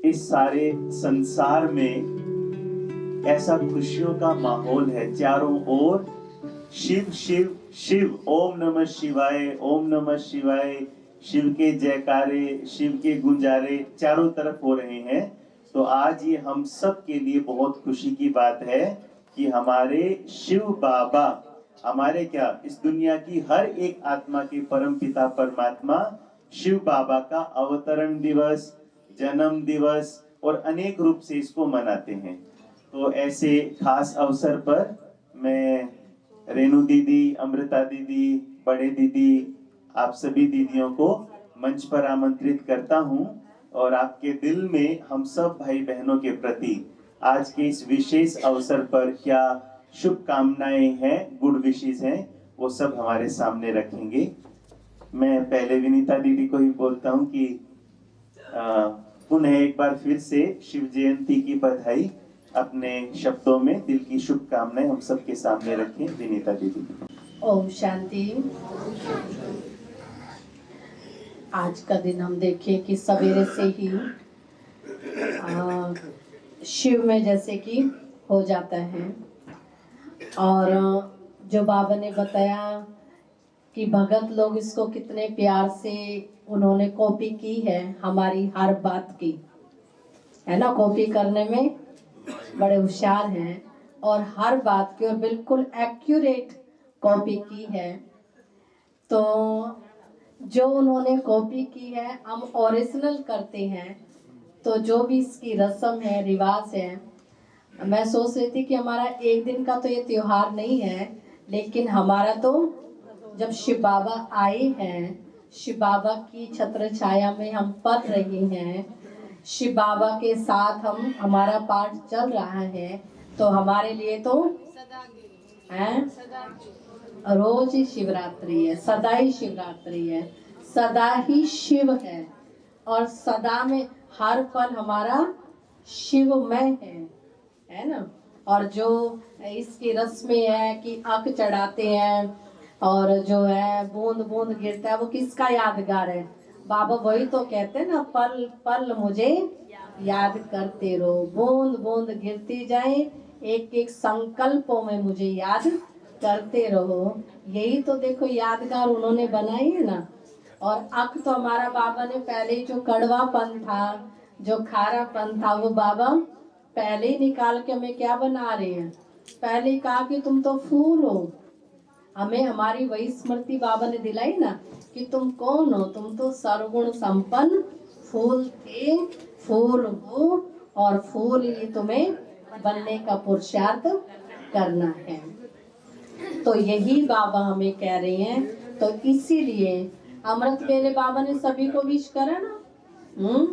इस सारे संसार में ऐसा खुशियों का माहौल है, चारों ओर शिव शिव शिव, ओम नमः शिवाय, ओम नमः शिवाय, शिव के जयकारे, शिव के गुंजारे चारों तरफ हो रहे हैं। तो आज ये हम सब के लिए बहुत खुशी की बात है कि हमारे शिव बाबा, हमारे क्या, इस दुनिया की हर एक आत्मा के परम पिता परमात्मा शिव बाबा का अवतरण दिवस, जन्म दिवस और अनेक रूप से इसको मनाते हैं। तो ऐसे खास अवसर पर मैं रेणु दीदी, अमृता दीदी, बड़े दीदी, आप सभी दीदियों को मंच पर आमंत्रित करता हूं और आपके दिल में हम सब भाई बहनों के प्रति आज के इस विशेष अवसर पर क्या शुभकामनाएं हैं, गुड विशेष हैं, वो सब हमारे सामने रखेंगे। मैं पहले विनीता दीदी को ही बोलता हूं कि पुनः एक बार फिर से शिव जयंती की बधाई, अपने शब्दों में दिल की शुभकामनाएं हम सबके सामने रखें। विनीता दीदी। ओम शांति। आज का दिन हम देखें कि सवेरे से ही शिव में जैसे कि हो जाता है, और जो बाबा ने बताया कि भगत लोग इसको कितने प्यार से उन्होंने कॉपी की है, हमारी हर बात की, है ना, कॉपी करने में बड़े होशियार हैं और हर बात की और बिल्कुल एक्यूरेट कॉपी की है। तो जो उन्होंने कॉपी की है हम ओरिजिनल करते हैं। तो जो भी इसकी रस्म है, रिवाज है, मैं सोच रही थी कि हमारा एक दिन का तो ये त्योहार नहीं है, लेकिन हमारा तो जब शिव बाबा आए हैं, शिव बाबा की छत्र छाया में हम पढ़ रहे हैं, शिव बाबा के साथ हमारा पाठ चल रहा है, तो हमारे लिए तो है रोज ही शिवरात्रि है, सदा ही शिवरात्रि है, सदा ही शिव है और सदा में हर पल हमारा शिवमय है ना। और जो इसकी रस्में है कि अक चढ़ाते हैं और जो है बूंद बूंद गिरता है, वो किसका यादगार है? बाबा वही तो कहते हैं ना, पल पल मुझे याद करते रहो, बूंद बूंद गिरती जाए, एक एक संकल्पों में मुझे याद करते रहो। यही तो देखो यादगार उन्होंने बनाई है ना। और अक तो हमारा बाबा ने पहले ही, जो कड़वापन था, जो खारापन था, वो बाबा पहले ही निकाल के हमें क्या बना रहे हैं, पहले कहा कि तुम तो फूल हो। हमें हमारी वही स्मृति बाबा ने दिलाई ना कि तुम कौन हो, तुम तो सर्वगुण संपन्न फूल थे, फूल हो, और फूल ही तुम्हें बनने का पुरुषार्थ करना है। तो यही बाबा हमें कह रहे हैं। तो इसीलिए अमृत वेले बाबा ने सभी को विश करा ना।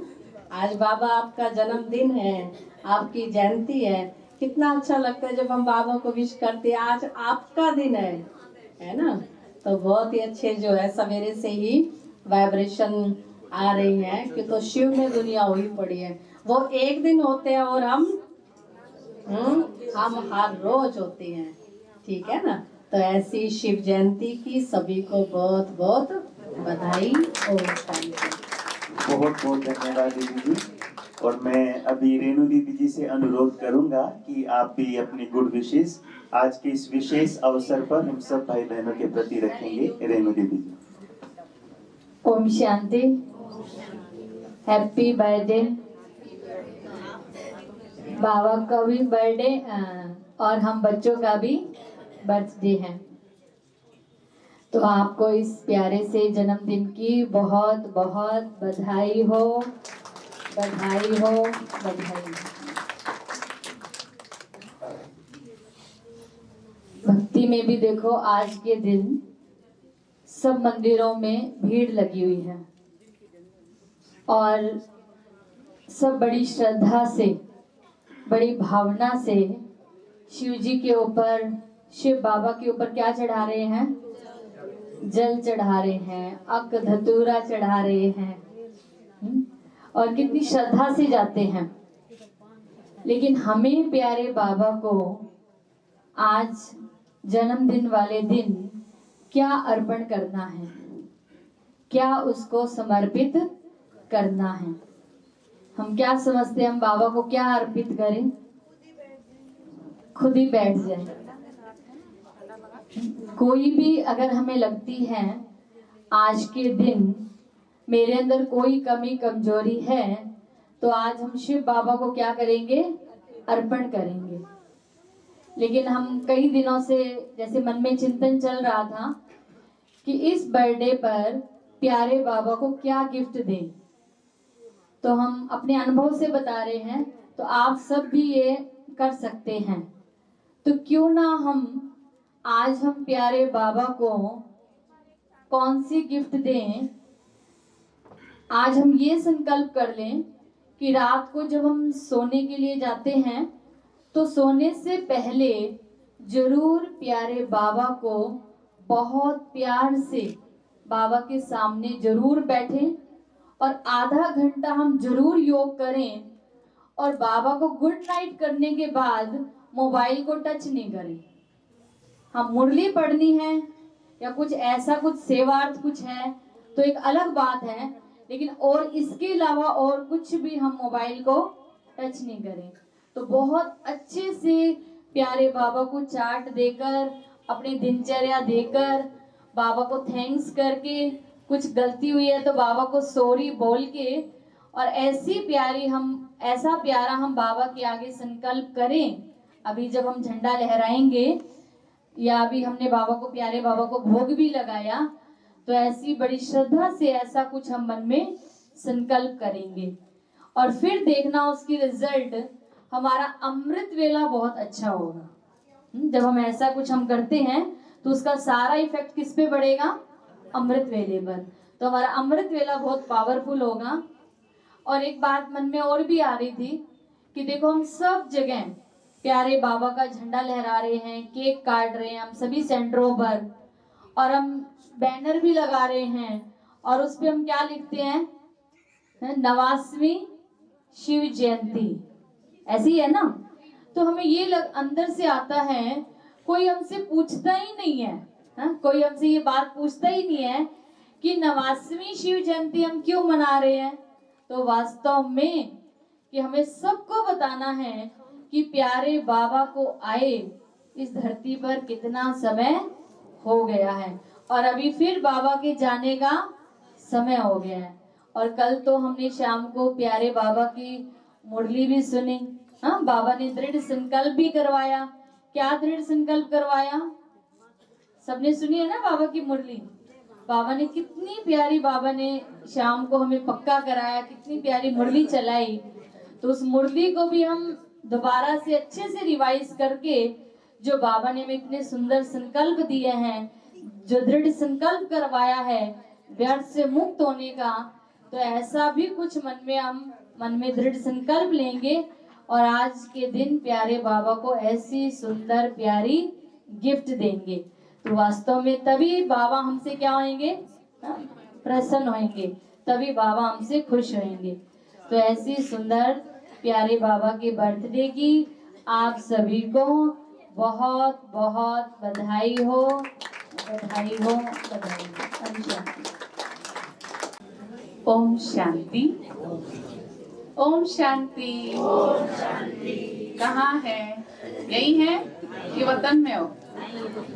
आज बाबा आपका जन्मदिन है, आपकी जयंती है, कितना अच्छा लगता है जब हम बाबा को विश करते हैं, आज आपका दिन है ना। तो बहुत ही अच्छे जो है सवेरे से ही वाइब्रेशन आ रही है कि तो शिव में दुनिया हुई पड़ी है। वो एक दिन होते हैं और हम हर रोज होते हैं, ठीक है ना। तो ऐसी शिव जयंती की सभी को बहुत बहुत बधाई और बहुत बहुत धन्यवाद दीदी जी। और मैं अभी रेणु दीदी जी से अनुरोध करूंगा कि आप भी अपनी गुड विशेष आज के इस विशेष अवसर पर हम सब भाई बहनों के प्रति रखेंगे। रेणु दीदी जी। ओम शांति। Happy birthday. बाबा का भी बर्थडे और हम बच्चों का भी बर्थडे है। तो आपको इस प्यारे से जन्मदिन की बहुत बहुत बधाई हो, बधाई हो, बधाई। भक्ति में भी देखो आज के दिन सब मंदिरों में भीड़ लगी हुई है और सब बड़ी श्रद्धा से, बड़ी भावना से शिव जी के ऊपर, शिव बाबा के ऊपर क्या चढ़ा रहे हैं? जल चढ़ा रहे हैं, अक धतूरा चढ़ा रहे हैं और कितनी श्रद्धा से जाते हैं। लेकिन हमें प्यारे बाबा को आज जन्मदिन वाले दिन क्या अर्पण करना है, क्या उसको समर्पित करना है? हम क्या समझते हैं, हम बाबा को क्या अर्पित करें? खुद ही बैठ जाए। कोई भी अगर हमें लगती है आज के दिन मेरे अंदर कोई कमी कमजोरी है, तो आज हम शिव बाबा को क्या करेंगे? अर्पण करेंगे। लेकिन हम कई दिनों से जैसे मन में चिंतन चल रहा था कि इस बर्थडे पर प्यारे बाबा को क्या गिफ्ट दें, तो हम अपने अनुभव से बता रहे हैं, तो आप सब भी ये कर सकते हैं। तो क्यों ना आज हम प्यारे बाबा को कौन सी गिफ्ट दें? आज हम ये संकल्प कर लें कि रात को जब हम सोने के लिए जाते हैं तो सोने से पहले जरूर प्यारे बाबा को बहुत प्यार से बाबा के सामने जरूर बैठें और आधा घंटा हम जरूर योग करें, और बाबा को गुड नाइट करने के बाद मोबाइल को टच नहीं करें। हम मुरली पढ़नी है या कुछ ऐसा कुछ सेवार्थ कुछ है तो एक अलग बात है, लेकिन और इसके अलावा और कुछ भी हम मोबाइल को टच नहीं करें। तो बहुत अच्छे से प्यारे बाबा को चार्ट देकर, अपनी दिनचर्या देकर, बाबा को थैंक्स करके, कुछ गलती हुई है तो बाबा को सॉरी बोल के, और ऐसा प्यारा हम बाबा के आगे संकल्प करें। अभी जब हम झंडा लहराएंगे या अभी हमने बाबा को, प्यारे बाबा को भोग भी लगाया, तो ऐसी बड़ी श्रद्धा से ऐसा कुछ हम मन में संकल्प करेंगे और फिर देखना उसकी रिजल्ट, हमारा अमृत वेला बहुत अच्छा होगा। जब हम ऐसा कुछ हम करते हैं तो उसका सारा इफेक्ट किस पे पड़ेगा? अमृत वेले पर। तो हमारा अमृत वेला बहुत पावरफुल होगा। और एक बात मन में और भी आ रही थी कि देखो हम सब जगह प्यारे बाबा का झंडा लहरा रहे हैं, केक काट रहे हैं हम सभी सेंटरों पर, और हम बैनर भी लगा रहे हैं, और उस पे हम क्या लिखते हैं? 89वीं शिव जयंती, ऐसी है ना। तो हमें ये अंदर से आता है, कोई हमसे पूछता ही नहीं है, कोई हमसे ये बात पूछता ही नहीं है कि 89वीं शिव जयंती हम क्यों मना रहे हैं। तो वास्तव में कि हमें सबको बताना है कि प्यारे बाबा को आए इस धरती पर कितना समय हो गया है, और अभी फिर बाबा के जाने का समय हो गया है। और कल तो हमने शाम को प्यारे बाबा की मुरली भी सुनी। हाँ, बाबा ने दृढ़ संकल्प भी करवाया। क्या दृढ़ संकल्प करवाया? सबने सुनी है ना बाबा की मुरली। बाबा ने कितनी प्यारी, बाबा ने शाम को हमें पक्का कराया, कितनी प्यारी मुरली चलाई। तो उस मुरली को भी हम दोबारा से अच्छे से रिवाइज करके, जो बाबा ने हमें इतने सुंदर संकल्प दिए हैं, जो दृढ़ संकल्प करवाया है व्यर्थ से मुक्त होने का, तो ऐसा भी कुछ मन में दृढ़ संकल्प लेंगे और आज के दिन प्यारे बाबा को ऐसी सुंदर प्यारी गिफ्ट देंगे। तो वास्तव में तभी बाबा हमसे क्या होंगे? प्रसन्न होंगे, तभी बाबा हमसे खुश होंगे। तो ऐसी सुंदर प्यारे बाबा के बर्थडे की आप सभी को बहुत बहुत बधाई हो, बधाई हो, बधाई हो। ओम शांति। ओम शांति। ओम शांति। कहाँ है? यही है कि वतन में हो?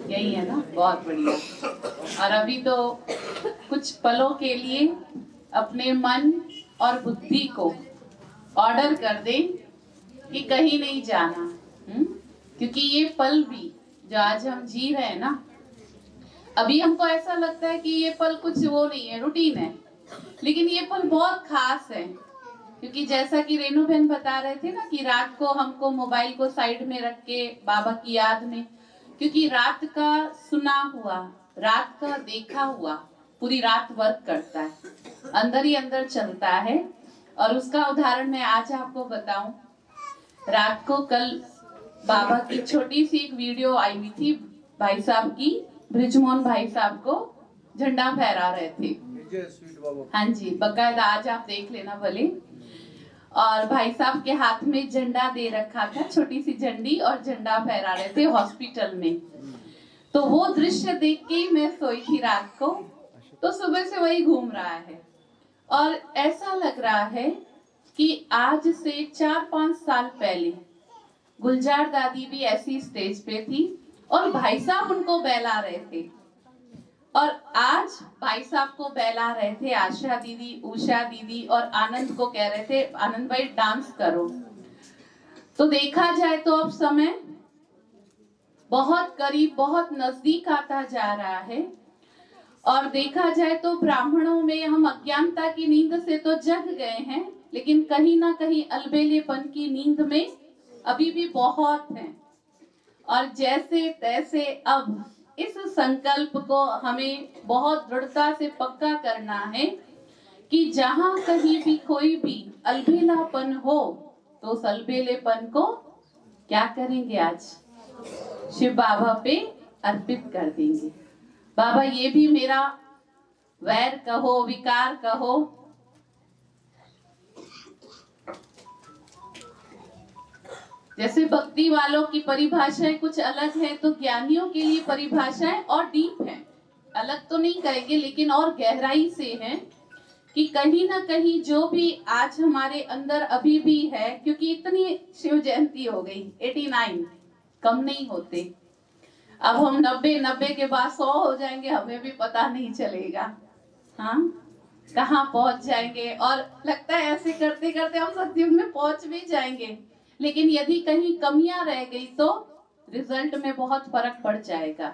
यही है ना, बहुत बढ़िया। और अभी तो कुछ पलों के लिए अपने मन और बुद्धि को ऑर्डर कर दें कि कहीं नहीं जाना, क्योंकि ये पल भी जो आज हम जी रहे हैं ना, अभी हमको ऐसा लगता है कि ये पल कुछ वो नहीं है, रूटीन है, लेकिन ये पल बहुत खास है। क्योंकि जैसा कि रेणु बहन बता रहे थे ना कि रात को हमको मोबाइल को साइड में रख के बाबा की याद में, क्योंकि रात का सुना हुआ, रात का देखा हुआ पूरी रात वर्क करता है, अंदर ही अंदर चलता है। और उसका उदाहरण मैं आज आपको बताऊं। रात को कल बाबा की छोटी सी एक वीडियो आई हुई थी, भाई साहब की, ब्रिजमोहन भाई साहब को झंडा फहरा रहे थे। हाँ जी, बकायदा आज आप देख लेना भले। और भाई साहब के हाथ में झंडा दे रखा था, छोटी सी झंडी, और झंडा फहरा रहे थे हॉस्पिटल में। तो वो दृश्य देख के मैं सोई थी रात को, तो सुबह से वही घूम रहा है और ऐसा लग रहा है कि आज से 4-5 साल पहले गुलजार दादी भी ऐसी स्टेज पे थी और भाई साहब उनको बहला रहे थे, और आज भाई साहब को बहला रहे थे आशा दीदी, उषा दीदी, और आनंद को कह रहे थे आनंद भाई डांस करो। तो देखा जाए तो अब समय बहुत करीब, बहुत नजदीक आता जा रहा है, और देखा जाए तो ब्राह्मणों में हम अज्ञानता की नींद से तो जग गए हैं, लेकिन कहीं ना कहीं अलबेलेपन की नींद में अभी भी बहुत हैं। और जैसे तैसे अब इस संकल्प को हमें बहुत दृढ़ता से पक्का करना है कि जहां कहीं भी कोई भी अलबेलापन हो तो उस अलबेलेपन को क्या करेंगे, आज शिव बाबा पे अर्पित कर देंगे। बाबा ये भी मेरा वैर कहो, विकार कहो, जैसे भक्ति वालों की परिभाषाएं कुछ अलग है, तो ज्ञानियों के लिए परिभाषाएं और डीप हैं। अलग तो नहीं कहेंगे लेकिन और गहराई से हैं कि कहीं ना कहीं जो भी आज हमारे अंदर अभी भी है, क्योंकि इतनी शिव जयंती हो गई 89, कम नहीं होते। अब हम 90 के बाद 100 हो जाएंगे, हमें भी पता नहीं चलेगा हाँ कहाँ पहुंच जाएंगे, और लगता है ऐसे करते करते हम सतयुग में पहुंच भी जाएंगे। लेकिन यदि कहीं कमियां रह गई तो रिजल्ट में बहुत फर्क पड़ जाएगा।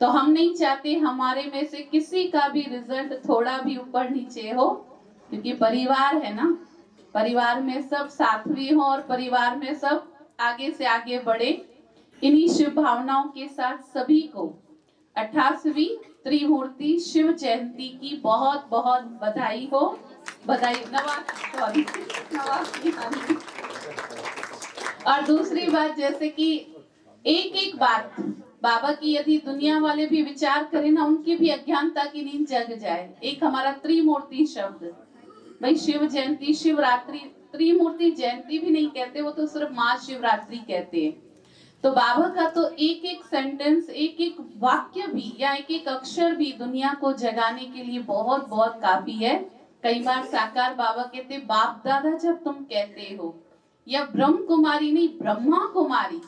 तो हम नहीं चाहते हमारे में से किसी का भी रिजल्ट थोड़ा भी ऊपर नीचे हो, क्योंकि परिवार है ना, परिवार में सब साथवी हो और परिवार में सब आगे से आगे बढ़े। इन्हीं शिव भावनाओं के साथ सभी को 28वीं त्रिमूर्ति शिव जयंती की बहुत बहुत बधाई हो। बधाई नवासी। और दूसरी बात, जैसे कि एक एक बात बाबा की यदि दुनिया वाले भी विचार करें ना, उनकी भी अज्ञानता की नींद जग जाए। एक हमारा त्रिमूर्ति शब्द, भाई शिव जयंती, शिवरात्रि, त्रिमूर्ति जयंती भी नहीं कहते, वो तो सिर्फ महाशिवरात्रि कहते हैं। तो बाबा का तो एक एक सेंटेंस, एक एक वाक्य भी या एक एक अक्षर भी दुनिया को जगाने के लिए बहुत बहुत काफी है। कई बार साकार बाबा कहते, बाप दादा जब तुम कहते हो, या ब्रह्म कुमारी नहीं ब्रह्मा कुमारी,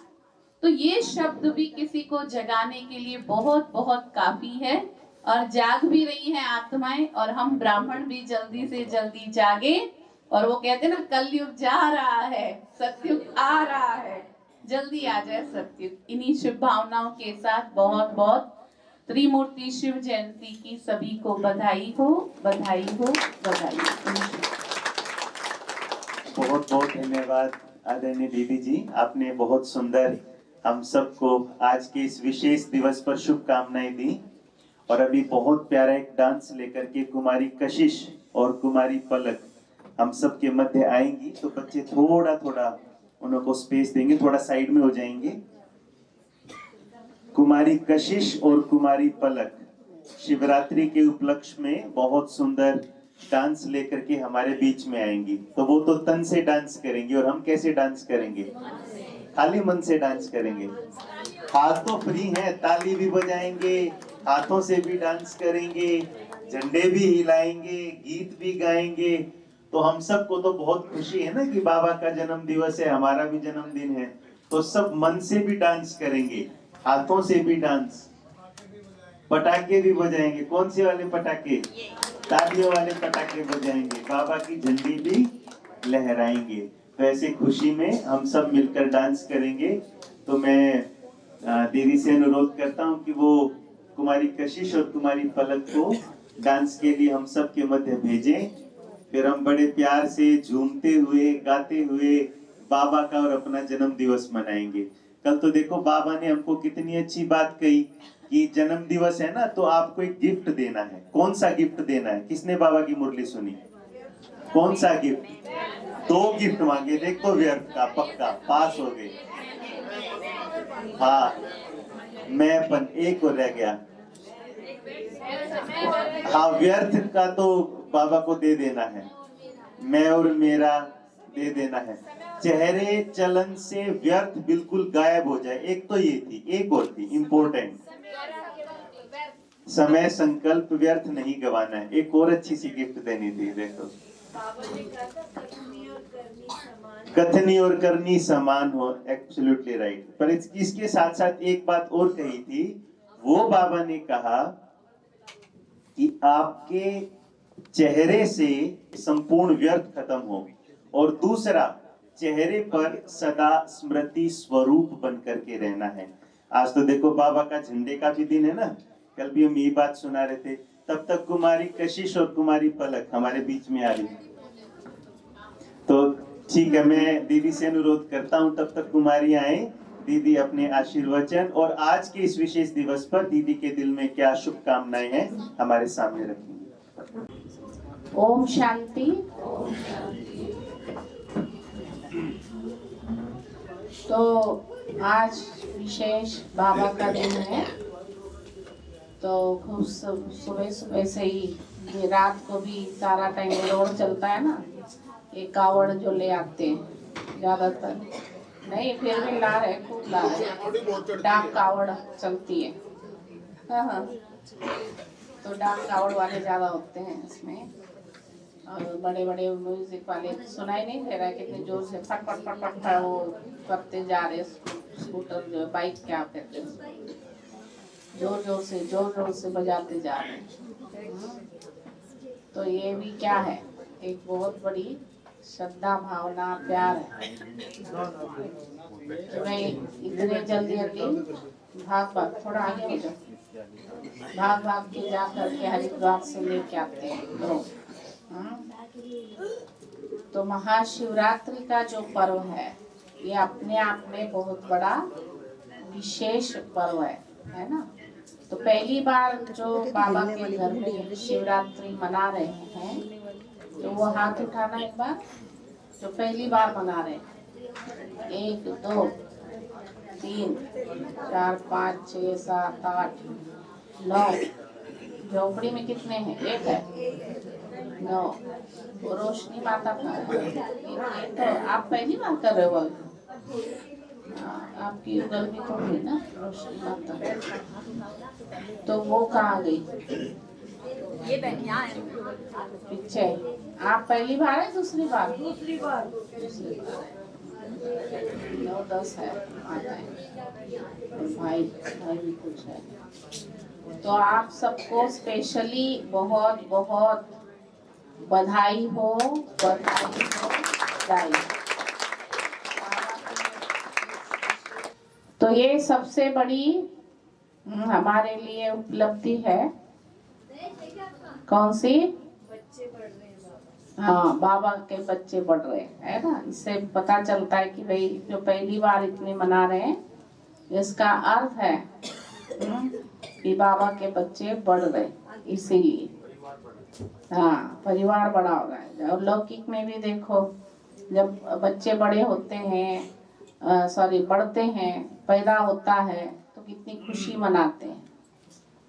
तो ये शब्द भी किसी को जगाने के लिए बहुत बहुत काफी है। और जाग भी रही हैं आत्माएं, और हम ब्राह्मण भी जल्दी से जल्दी जागे। और वो कहते हैं ना, कलयुग जा रहा है, सतयुग आ रहा है, जल्दी आ जाए सतयुग। इन्हीं शुभ भावनाओं के साथ बहुत बहुत त्रिमूर्ति शिव जयंती की सभी को बधाई हो, बधाई हो, बधाई हो। बहुत बहुत धन्यवाद आदरणीय दीदी जी, आपने बहुत सुंदर हम सबको आज के इस विशेष दिवस पर शुभकामनाएं दी। और अभी बहुत प्यारा एक डांस लेकर के कुमारी कशिश और कुमारी पलक हम सब के मध्य आएंगी। तो बच्चे थोड़ा थोड़ा उनको स्पेस देंगे, थोड़ा साइड में हो जाएंगे। कुमारी कशिश और कुमारी पलक शिवरात्रि के उपलक्ष्य में बहुत सुंदर डांस लेकर के हमारे बीच में आएंगी। तो वो तो तन से डांस करेंगी, और हम कैसे डांस करेंगे? खाली मन से डांस करेंगे। हाथ तो फ्री है, ताली भी बजाएंगे, हाथों से भी डांस करेंगे, झंडे भी हिलाएंगे, गीत भी गाएंगे। तो हम सबको तो बहुत खुशी है ना कि बाबा का जन्म दिवस है, हमारा भी जन्मदिन है। तो सब मन से भी डांस करेंगे, हाथों से भी डांस, पटाखे भी बजाएंगे। कौन से वाले पटाखे? तालियों वाले पटाखे बजाएंगे, बाबा की झंडी भी लहराएंगे। तो ऐसे खुशी में हम सब मिलकर डांस करेंगे। तो मैं दीदी से अनुरोध करता हूँ कि वो कुमारी कशिश और कुमारी पलक को डांस के लिए हम सब के मध्य भेजें। फिर हम बड़े प्यार से झूमते हुए, गाते हुए बाबा का और अपना जन्म दिवस मनाएंगे। कल तो देखो बाबा ने हमको कितनी अच्छी बात कही कि जन्म दिवस है ना, तो आपको एक गिफ्ट देना है। कौन सा गिफ्ट देना है? किसने बाबा की मुरली सुनी? कौन सा गिफ्ट? 2 गिफ्ट मांगे, देखो व्यर्थ का पक्का पास हो गए। हाँ, मैंपन एक और रह गया। हाँ, व्यर्थ का तो बाबा को दे देना है, मैं और मेरा दे देना है। चेहरे चलन से व्यर्थ बिल्कुल गायब हो जाए। एक तो ये थी, एक और थी इम्पोर्टेंट, समय संकल्प व्यर्थ नहीं गवाना है। एक और अच्छी सी गिफ्ट देनी थी, देखो। कथनी और करनी समान हो, एब्सोल्युटली राइट। पर इसके साथ साथ एक बात और कही थी, वो बाबा ने कहा कि आपके चेहरे से संपूर्ण व्यर्थ खत्म होगी, और दूसरा चेहरे पर सदा स्मृति स्वरूप बन करके रहना है। आज तो देखो बाबा का झंडे का भी दिन है ना, कल भी हम यही बात सुना रहे थे। तब तक कुमारी कशिश और कुमारी पलक हमारे बीच में आ रही, तो ठीक है, मैं दीदी से अनुरोध करता हूं तब तक कुमारी आए, दीदी अपने आशीर्वचन और आज के इस विशेष दिवस पर दीदी के दिल में क्या शुभकामनाएं हैं हमारे सामने रखेंगे। ओम शांति। तो आज विशेष बाबा का दिन है, तो खूब सुबह सुबह से ही, ये रात को भी सारा टाइम रोड चलता है ना, ये कावड़ जो ले आते हैं ज्यादातर, नहीं फिर भी ला रहे, खूब ला रहे, डाक कावड़ चलती है। हाँ, तो डाक कावड़ वाले ज्यादा होते हैं इसमें, और बड़े बड़े म्यूजिक वाले, सुनाई नहीं दे रहा है कितने जोर से फट फट फट फट वो करते जा रहे, स्कूटर जो बाइक क्या कहते हैं, जोर जोर से बजाते जा रहे हैं। तो ये भी क्या है, एक बहुत बड़ी श्रद्धा भावना प्यार है कि भाई इतने जल्दी भाग थोड़ा आगे हो जाओ, भाग के जा करके हरिद्वार से लेके आते हैं लोग। तो महाशिवरात्रि का जो पर्व है, ये अपने आप में बहुत बड़ा विशेष पर्व है ना। तो पहली बार जो बाबा के घर में शिवरात्रि मना रहे हैं, तो वो हाथ उठाना एक बार, जो पहली बार मना रहे हैं। 1 2 3 4 5 6 7 8 9, झोपड़ी में कितने हैं, एक है, 9, वो रोशनी माता का है। तो आप पहली बार कर रहे हो, आपकी उगल भी तो हुई ना रोशनी माता, तो वो कहाँ गई, ये यहाँ पीछे। आप पहली बार है, दूसरी बार 9 10 है, आता है भाई भी कुछ है। तो आप सबको स्पेशली बहुत बहुत बधाई हो, बधाई। तो ये सबसे बड़ी हमारे लिए उपलब्धि है। कौन सी? हाँ, बाबा के बच्चे बढ़ रहे हैं ना। इससे पता चलता है कि भाई जो पहली बार इतने मना रहे हैं, इसका अर्थ है कि बाबा के बच्चे बढ़ रहे, इसीलिए हाँ परिवार बड़ा हो रहा है। और लौकिक में भी देखो, जब बच्चे बड़े होते हैं, बढ़ते हैं, पैदा होता है, तो कितनी खुशी मनाते हैं,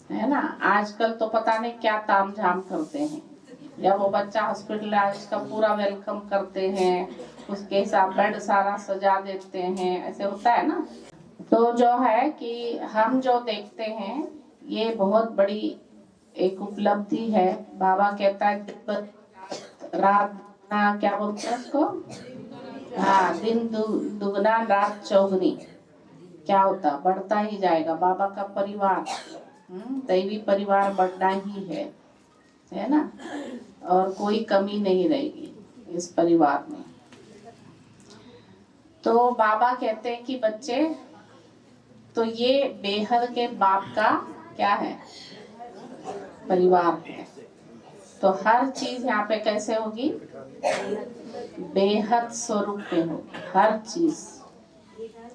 है ना। आजकल तो पता नहीं क्या ताम झाम करते हैं। जब वो बच्चा हॉस्पिटल आए, उसका पूरा वेलकम करते हैं, उसके साथ बेड सारा सजा देते हैं, ऐसे होता है ना। तो जो है कि हम जो देखते हैं, ये बहुत बड़ी एक उपलब्धि है। बाबा कहता है रात ना, क्या बोलते हैं उसको, हाँ, दिन दुगना रात चौगनी। क्या होता, बढ़ता ही जाएगा। बाबा का परिवार, दैवी परिवार बढ़ना ही है ना। और कोई कमी नहीं रहेगी इस परिवार में। तो बाबा कहते हैं कि बच्चे, तो ये बेहद के बाप का क्या है, परिवार है। तो हर चीज यहाँ पे कैसे होगी, बेहद स्वरूप में होगी हर चीज,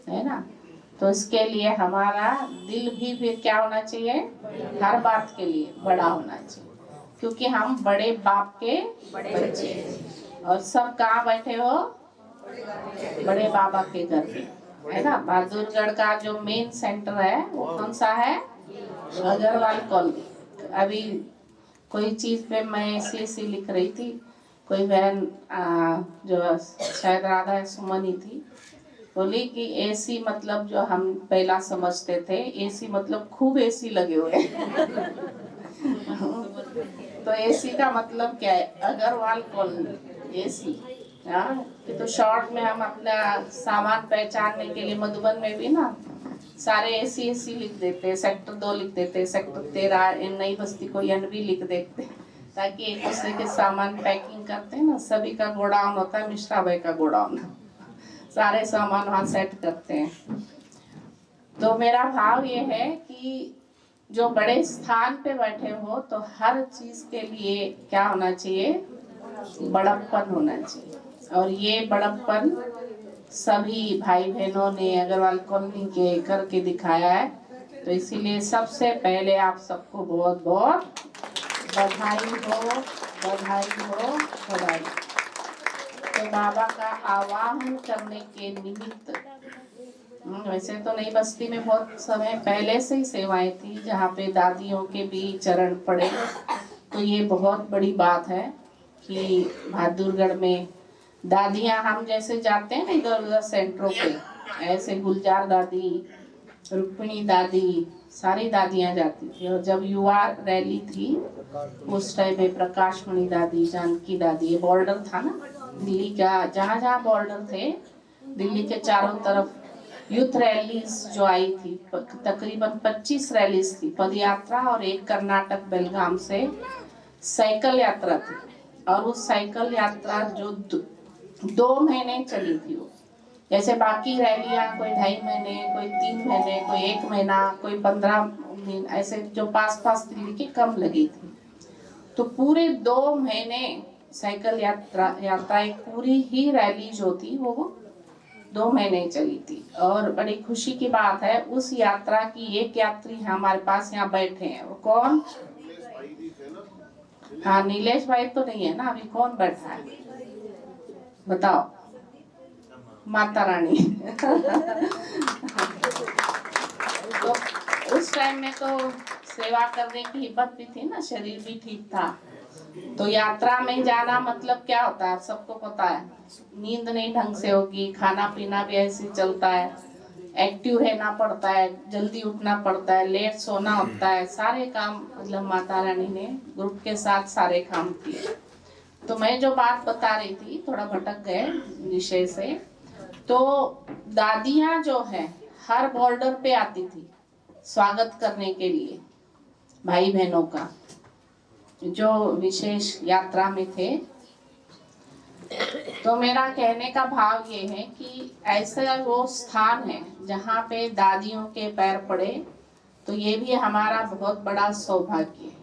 है ना। तो इसके लिए हमारा दिल भी फिर क्या होना चाहिए, हर बात के लिए बड़ा होना चाहिए, क्योंकि हम बड़े बाप के बच्चे। और सब कहाँ बैठे हो, बड़े बाबा के घर में, है ना। बहादुरगढ़ का जो मेन सेंटर है वो कौन सा है, अग्रवाल कॉलोनी। अभी कोई चीज पे मैं ऐसी लिख रही थी, कोई बहन जो शायद राधा सुमन ही थी, बोली कि एसी मतलब जो हम पहला समझते थे, एसी मतलब खूब एसी लगे हुए तो एसी का मतलब क्या है, अग्रवाल कॉलोनी एसी, कि तो शॉर्ट में हम अपना सामान पहचानने के लिए मधुबन में भी ना सारे ऐसी लिख देते हैं, सेक्टर 2 लिख देते हैं, सेक्टर 13 नई बस्ती को NB लिख देते हैं, ताकि एक दूसरे के सामान पैकिंग करते हैं ना, सभी का गोडाउन होता है, मिश्रा भाई का गोडाउन, सारे सामान वहाँ सेट करते हैं। तो मेरा भाव ये है कि जो बड़े स्थान पे बैठे हो तो हर चीज के लिए क्या होना चाहिए, बड़प्पन होना चाहिए। और ये बड़प्पन सभी भाई बहनों ने अग्रवाल कॉलोनी के करके दिखाया है। तो इसीलिए सबसे पहले आप सबको बहुत बहुत बधाई हो, बधाई हो, बधाई। तो बाबा का आवाहन करने के निमित्त, वैसे तो नई बस्ती में बहुत समय पहले से ही सेवाएं थी जहाँ पे दादियों के भी चरण पड़े। तो ये बहुत बड़ी बात है कि बहादुरगढ़ में दादियाँ, हम जैसे जाते हैं ना इधर उधर सेंटरों पे, ऐसे गुलजार दादी, रुक्मिणी दादी, सारी दादियाँ जाती थी। और जब युवा रैली थी उस टाइम में प्रकाशमणि दादी, जानकी दादी, ये बॉर्डर था ना दिल्ली का, जहाँ जहाँ बॉर्डर थे दिल्ली के चारों तरफ यूथ रैलीज जो आई थी, तकरीबन 25 रैलीज थी, पद यात्रा और एक कर्नाटक बेलगाम से साइकिल यात्रा थी। और उस साइकिल यात्रा जो 2 महीने चली थी, वो जैसे बाकी रैलियां कोई 2.5 महीने, कोई 3 महीने, कोई 1 महीना, कोई 15 दिन, ऐसे जो पास दिल्ली की कम लगी थी। तो पूरे 2 महीने साइकिल यात्रा एक पूरी ही रैली जो थी वो 2 महीने चली थी। और बड़ी खुशी की बात है, उस यात्रा की एक यात्री हमारे पास यहाँ बैठे हैं। वो कौन? हाँ, नीलेश भाई तो नहीं है ना अभी, कौन बैठा है बताओ? माता रानी। तो उस टाइम में तो सेवा करने की हिम्मत भी थी ना, शरीर भी ठीक था। तो यात्रा में जाना मतलब क्या होता है सबको पता है, नींद नहीं ढंग से होगी, खाना पीना भी ऐसे चलता है, एक्टिव रहना पड़ता है, जल्दी उठना पड़ता है, लेट सोना होता है, सारे काम मतलब माता रानी ने ग्रुप के साथ सारे काम किए। तो मैं जो बात बता रही थी, थोड़ा भटक गए विषय से। तो दादियाँ जो है हर बॉर्डर पे आती थी स्वागत करने के लिए भाई बहनों का, जो विशेष यात्रा में थे। तो मेरा कहने का भाव ये है कि ऐसा वो स्थान है जहाँ पे दादियों के पैर पड़े, तो ये भी हमारा बहुत बड़ा सौभाग्य है।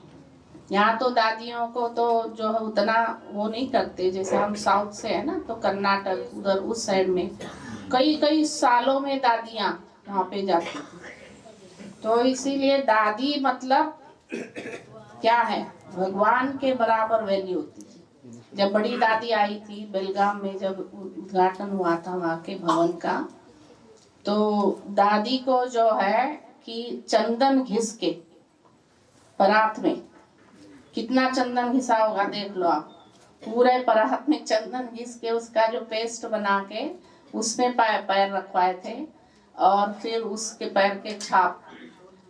यहाँ तो दादियों को तो जो है उतना वो नहीं करते, जैसे हम साउथ से है ना, तो कर्नाटक उधर उस साइड में कई सालों में दादियाँ वहाँ पे जाती थी। तो इसीलिए दादी मतलब क्या है, भगवान के बराबर वैल्यू होती थी। जब बड़ी दादी आई थी बेलगाम में, जब उद्घाटन हुआ था वहाँ के भवन का, तो दादी को जो है कि चंदन घिस के परात में, कितना चंदन घिसा होगा देख लो आप, पूरे परात में चंदन घिस के उसका जो पेस्ट बना के उसमें पैर रखवाए थे और फिर उसके पैर के छाप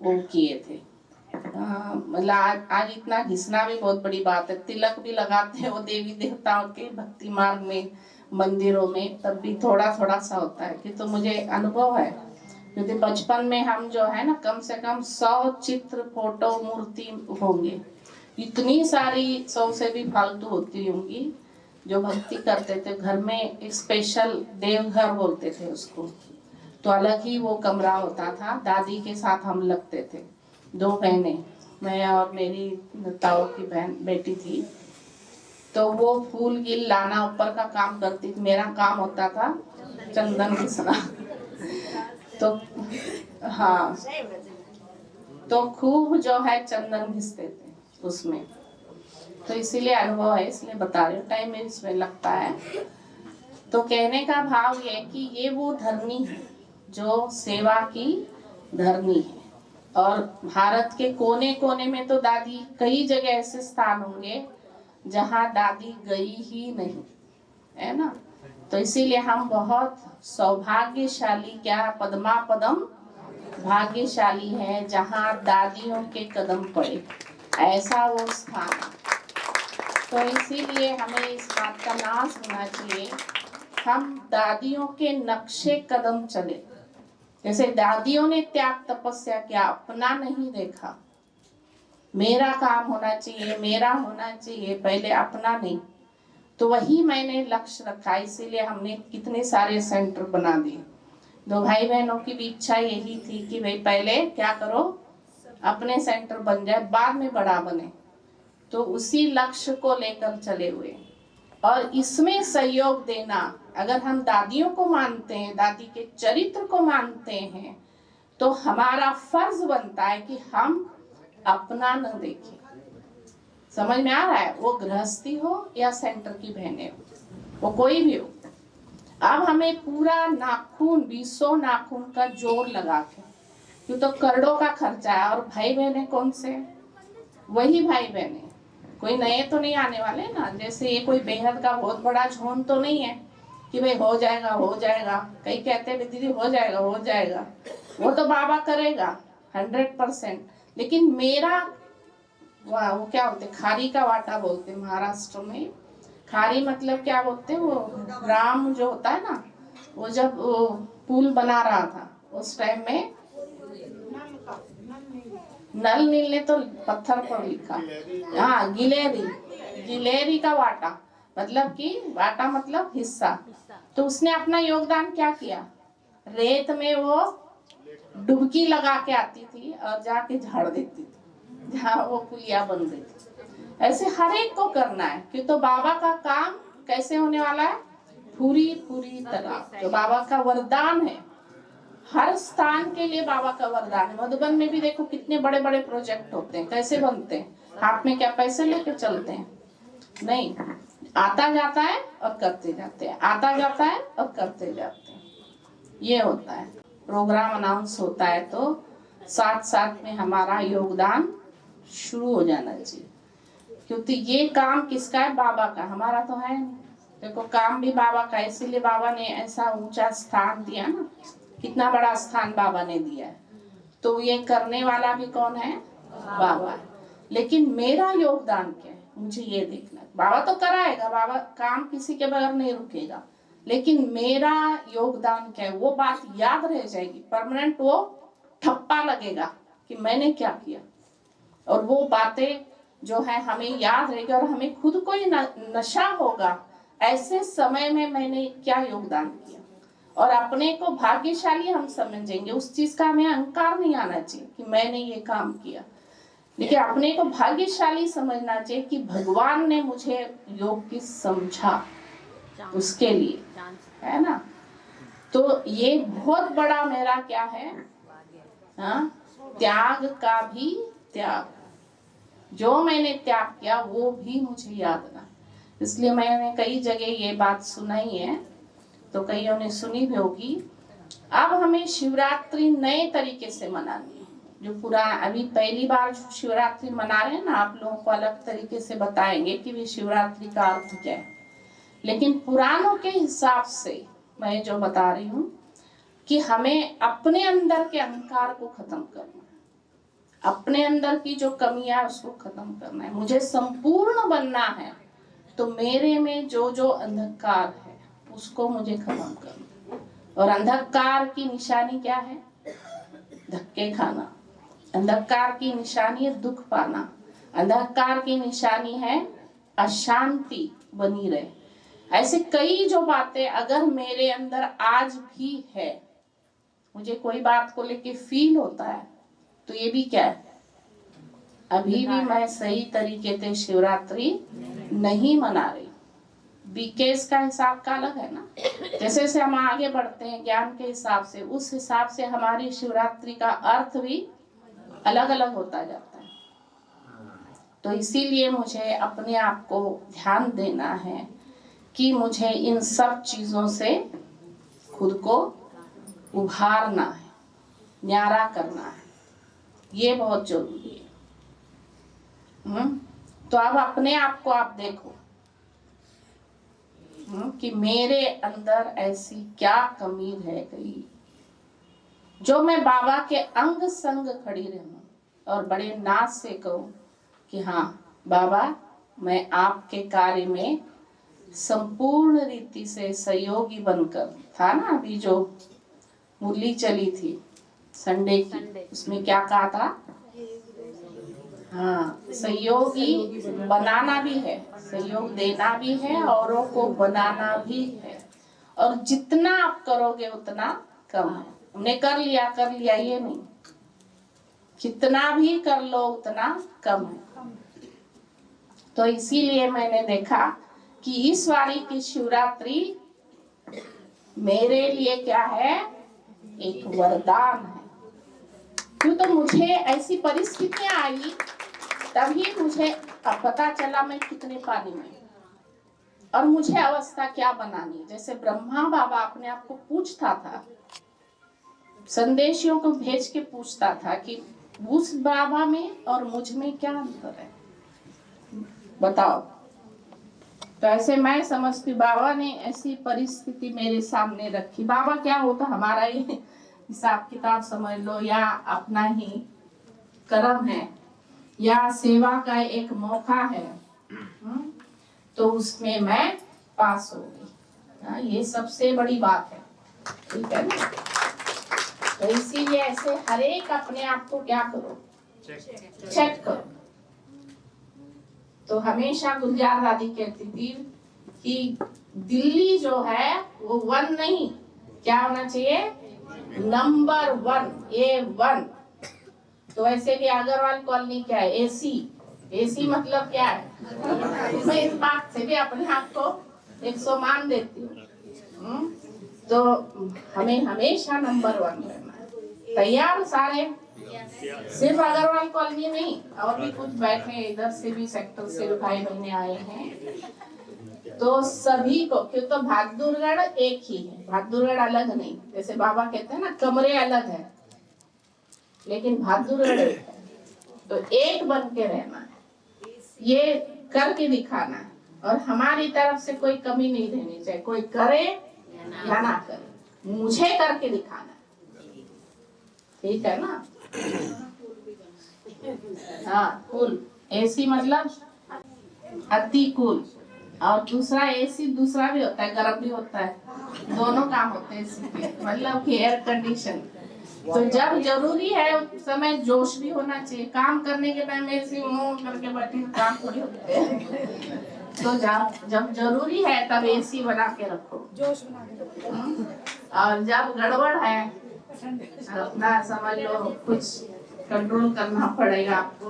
वो किए थे। मतलब आज इतना घिसना भी बहुत बड़ी बात है। तिलक भी लगाते हैं वो देवी देवताओं के भक्ति मार्ग में, मंदिरों में, तब भी थोड़ा थोड़ा सा होता है कि, तो मुझे अनुभव है क्योंकि बचपन में हम जो है ना कम से कम 100 चित्र, फोटो, मूर्ति होंगे, इतनी सारी 100 से भी फालतू होती होंगी जो भक्ति करते थे। घर में एक स्पेशल देवघर बोलते थे उसको, तो अलग ही वो कमरा होता था। दादी के साथ हम लगते थे, 2 बहनें, मैं और मेरी ताऊ की बहन बेटी थी। तो वो फूल गिल लाना ऊपर का काम करती थी, मेरा काम होता था चंदन घिसना। तो हाँ, तो खूब जो है चंदन घिसते थे उसमें। तो इसीलिए अनुभव है, इसलिए बता रही हूँ, टाइम इसमें लगता है। तो कहने का भाव ये कि ये वो धरनी है जो सेवा की धरनी है। और भारत के कोने कोने में तो दादी, कई जगह ऐसे स्थान होंगे जहाँ दादी गई ही नहीं, है ना। तो इसीलिए हम बहुत सौभाग्यशाली, क्या पद्मा पदम भाग्यशाली है जहाँ दादियों के कदम पड़े, ऐसा वो स्थान। तो इसीलिए हमें इस बात का नाश होना चाहिए, हम दादियों के नक्शे कदम चले। जैसे दादियों ने त्याग तपस्या किया, अपना नहीं देखा, मेरा काम होना चाहिए, मेरा होना चाहिए, पहले अपना नहीं। तो वही मैंने लक्ष्य रखा, इसीलिए हमने कितने सारे सेंटर बना दिए। दो भाई बहनों की भी इच्छा यही थी कि भाई पहले क्या करो, अपने सेंटर बन जाए, बाद में बड़ा बने। तो उसी लक्ष्य को लेकर चले हुए, और इसमें सहयोग देना। अगर हम दादियों को मानते हैं, दादी के चरित्र को मानते हैं, तो हमारा फर्ज बनता है कि हम अपना न देखें। समझ में आ रहा है? वो गृहस्थी हो या सेंटर की बहनें हो, वो कोई भी हो। अब हमें पूरा नाखून, 20 नाखून का जोर लगा के, क्यों तो करोड़ों का खर्चा है। और भाई बहने कौन से? वही भाई बहने, कोई नए तो नहीं आने वाले ना। जैसे ये कोई बेहद का बहुत बड़ा झोन तो नहीं है कि भाई हो जाएगा हो जाएगा। कई कहते हैं दीदी हो जाएगा हो जाएगा, वो तो बाबा करेगा 100%। लेकिन मेरा वो क्या बोलते, खारी का वाटा बोलते महाराष्ट्र में। खारी मतलब क्या बोलते, वो राम जो होता है ना, वो जब वो पुल बना रहा था उस टाइम में, नल नील ने तो पत्थर पर लिखा, हाँ गिलेरी, गिलेरी का वाटा, मतलब कि वाटा मतलब हिस्सा। तो उसने अपना योगदान क्या किया, रेत में वो डुबकी लगा के आती थी और जाके झाड़ देती थी जहाँ वो पुलिया बन गई थी। ऐसे हर एक को करना है कि तो बाबा का काम कैसे होने वाला है, पूरी पूरी तरह। जो बाबा का वरदान है, हर स्थान के लिए बाबा का वरदान है। मधुबन में भी देखो कितने बड़े बड़े प्रोजेक्ट होते हैं, कैसे बनते हैं? हाथ में क्या पैसे लेके चलते हैं? नहीं, आता जाता है और करते जाते हैं, आता जाता है और करते जाते हैं। ये होता है। प्रोग्राम अनाउंस होता है तो साथ साथ में हमारा योगदान शुरू हो जाना चाहिए, क्योंकि ये काम किसका है? बाबा का, हमारा तो है नहीं। देखो काम भी बाबा का, इसीलिए बाबा ने ऐसा ऊंचा स्थान दिया ना, कितना बड़ा स्थान बाबा ने दिया है। तो ये करने वाला भी कौन है? बाबा है। लेकिन मेरा योगदान क्या है, मुझे ये देखना है। बाबा तो कराएगा, बाबा काम किसी के बगैर नहीं रुकेगा, लेकिन मेरा योगदान क्या है, वो बात याद रह जाएगी परमानेंट। वो ठप्पा लगेगा कि मैंने क्या किया, और वो बातें जो है हमें याद रहेगी, और हमें खुद को ही नशा होगा ऐसे समय में मैंने क्या योगदान किया। और अपने को भाग्यशाली हम समझेंगे, उस चीज का हमें अहंकार नहीं आना चाहिए कि मैंने ये काम किया, लेकिन अपने को भाग्यशाली समझना चाहिए कि भगवान ने मुझे योग की समझा, उसके लिए, है ना। तो ये बहुत बड़ा मेरा क्या है, हाँ, त्याग का भी त्याग। जो मैंने त्याग किया वो भी मुझे याद ना। इसलिए मैंने कई जगह ये बात सुनाई है, तो कईयों ने सुनी भी होगी। अब हमें शिवरात्रि नए तरीके से मनानी है। जो पुराना, अभी पहली बार शिवरात्रि मना रहे हैं ना, आप लोगों को अलग तरीके से बताएंगे कि भी शिवरात्रि का अर्थ क्या है। लेकिन पुराणों के हिसाब से मैं जो बता रही हूँ कि हमें अपने अंदर के अहंकार को खत्म करना है, अपने अंदर की जो कमियां उसको खत्म करना है। मुझे संपूर्ण बनना है, तो मेरे में जो जो अंधकार है उसको मुझे खत्म करना। और अंधकार की निशानी क्या है? धक्के खाना। अंधकार की निशानी है दुख पाना। अंधकार की निशानी है अशांति बनी रहे। ऐसे कई जो बातें अगर मेरे अंदर आज भी है, मुझे कोई बात को लेके फील होता है, तो ये भी क्या है, अभी भी मैं सही तरीके से शिवरात्रि नहीं मना रही। बीकेस का हिसाब का अलग है ना। जैसे जैसे हम आगे बढ़ते हैं ज्ञान के हिसाब से, उस हिसाब से हमारी शिवरात्रि का अर्थ भी अलग अलग होता जाता है। तो इसीलिए मुझे अपने आप को ध्यान देना है कि मुझे इन सब चीजों से खुद को उभारना है, न्यारा करना है। ये बहुत जरूरी है। तो अब अपने आप को आप देखो कि मेरे अंदर ऐसी क्या कमी रह गई जो मैं बाबा के अंग संग खड़ी रहूं और बड़े नाच से कहूं कि हाँ बाबा, मैं आपके कार्य में संपूर्ण रीति से सहयोगी बनकर, था ना अभी जो मुरली चली थी संडे की, उसमें क्या कहा था? हाँ, सहयोगी बनाना भी है, सहयोग देना भी है, औरों को बनाना भी है। और जितना आप करोगे उतना कम है। हमने कर लिया ये नहीं, जितना भी कर लो उतना कम है। तो इसीलिए मैंने देखा कि इस बारी की शिवरात्रि मेरे लिए क्या है, एक वरदान है। क्यों? तो मुझे ऐसी परिस्थितियां आई, तभी मुझे पता चला मैं कितने पानी में, और मुझे अवस्था क्या बनानी। जैसे ब्रह्मा बाबा अपने आप को पूछता था, संदेशियों को भेज के पूछता था कि उस बाबा में और मुझ में क्या अंतर है, बताओ। तो ऐसे मैं समझती, बाबा ने ऐसी परिस्थिति मेरे सामने रखी। बाबा क्या होता, हमारा ही हिसाब किताब समझ लो, या अपना ही कर्म है, या सेवा का एक मौका है, तो उसमें मैं पास हो गई। ये सबसे बड़ी बात है, ठीक है ना। तो इसीलिए ऐसे हर एक अपने आप को क्या करो, चेक करो। तो हमेशा गुलजार दादी कहती थी कि दिल्ली जो है वो 1 नहीं, क्या होना चाहिए, नंबर 1, A1। तो ऐसे भी अग्रवाल कॉलोनी क्या है, AC मतलब क्या है। मैं इस बात से भी अपने आप को 100 मान देती हूँ। तो हमें हमेशा नंबर 1 रहना है। तैयार सारे, सिर्फ अग्रवाल कॉलोनी नहीं, और भी कुछ बैठे इधर से भी सेक्टर से भाई बहने आए हैं। तो सभी को, क्यों तो बहादुरगढ़ एक ही है, बहादुरगढ़ अलग नहीं। जैसे बाबा कहते हैं ना, कमरे अलग है लेकिन बहादुरगढ़ एक है। तो एक बन के रहना है, ये करके दिखाना है। और हमारी तरफ से कोई कमी नहीं रहनी चाहिए, कोई करे या ना करे, मुझे करके दिखाना है, ठीक है ना। हाँ, कूल, AC मतलब अति कूल। और दूसरा AC दूसरा भी होता है, गर्म भी होता है, दोनों काम होते हैं AC के, मतलब कि एयर कंडीशन। तो जब जरूरी है उस समय जोश भी होना चाहिए। काम करने के टाइम AC करके बैठे काम थोड़ी होते हैं। तो जब जरूरी है तब AC बना के रखो, जोश बना के रखो। और जब गड़बड़ है अपना समझ लो, कुछ कंट्रोल करना पड़ेगा आपको।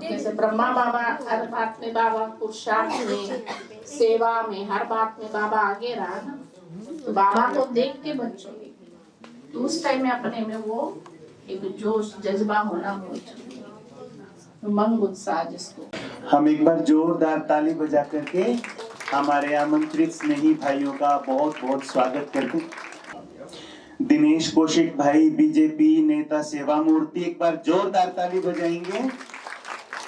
जैसे ब्रह्मा बाबा हर बात में, बाबा पुरुषार्थ में, सेवा में, हर बात में बाबा आगे रहा ना। तो बाबा को देख के बच्चों की, तो उस टाइम में अपने में वो एक जोश जज्बा होना बहुत, उमंग उत्साह जिसको। हम एक बार जोरदार ताली बजा करके हमारे आमंत्रित स्नेही भाइयों का बहुत बहुत स्वागत करते। दिनेश कौशिक भाई, बीजेपी नेता सेवा मूर्ति, एक बार जोरदार ताली बजाएंगे।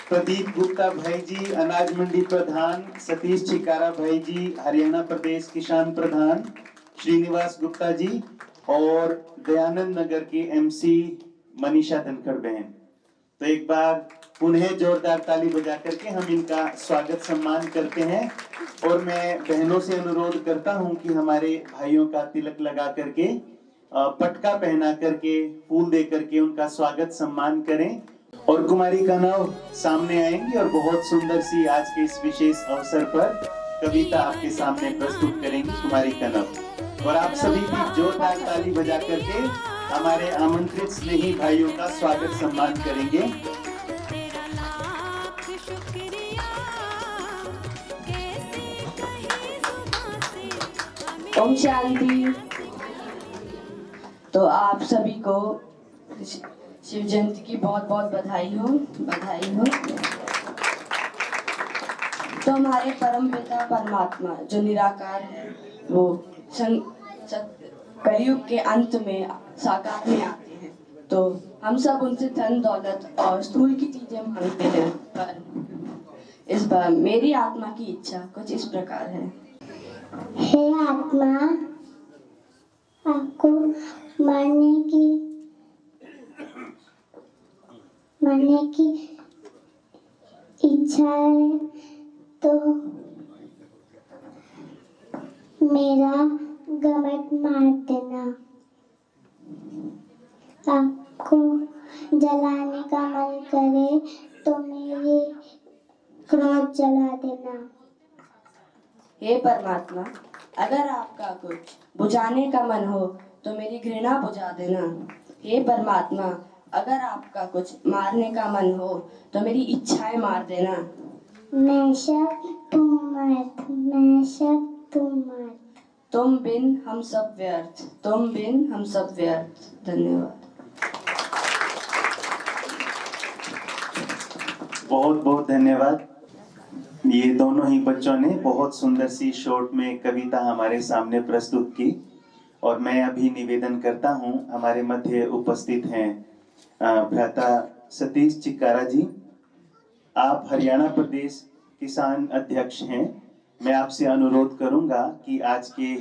प्रदीप गुप्ता भाई जी, अनाज मंडी प्रधान, सतीश चिकारा भाई जी, हरियाणा प्रदेश किसान प्रधान, श्रीनिवास गुप्ता जी, और दयानंद नगर की MC मनीषा धनखड़ बहन। तो एक बार पुनः जोरदार ताली बजा करके हम इनका स्वागत सम्मान करते हैं। और मैं बहनों से अनुरोध करता हूं कि हमारे भाइयों का तिलक लगा करके, पटका पहना करके, फूल दे करके उनका स्वागत सम्मान करें। और कुमारी कनव सामने आएंगी और बहुत सुंदर सी आज के इस विशेष अवसर पर कविता आपके सामने प्रस्तुत करेंगी कुमारी कनव। और आप सभी भी जोरदार ताली बजा करके हमारे आमंत्रित स्नेही भाइयों का स्वागत सम्मान करेंगे। ओम शांति। तो आप सभी को शिव जयंती की बहुत बहुत बधाई हो। तो हमारे परम पिता परमात्मा जो निराकार है, वो कलयुग के अंत में साकार में आते हैं। तो हम सब उनसे धन दौलत और स्थूल की चीजें मांगते हैं, पर इस बार मेरी आत्मा की इच्छा कुछ इस प्रकार है। हे आत्मा, आपको मरने की अच्छा है तो मेरा घमंड मार देना। आपको जलाने का मन करे तो मेरी क्रोध जला देना। हे परमात्मा, अगर आपका कुछ बुझाने का मन हो तो मेरी घृणा बुझा देना। हे परमात्मा, अगर आपका कुछ मारने का मन हो तो मेरी इच्छाएं मार देना। मैं शक तुम मर्द, मैं शक तुम मर्द। तुम बिन हम सब व्यर्थ, तुम बिन हम सब व्यर्थ। धन्यवाद। बहुत बहुत धन्यवाद। ये दोनों ही बच्चों ने बहुत सुंदर सी शॉर्ट में कविता हमारे सामने प्रस्तुत की और मैं अभी निवेदन करता हूँ, हमारे मध्य उपस्थित हैं भ्राता सतीश चिक्कारा जी। आप हरियाणा प्रदेश किसान अध्यक्ष हैं। मैं आपसे अनुरोध करूंगा कि आज के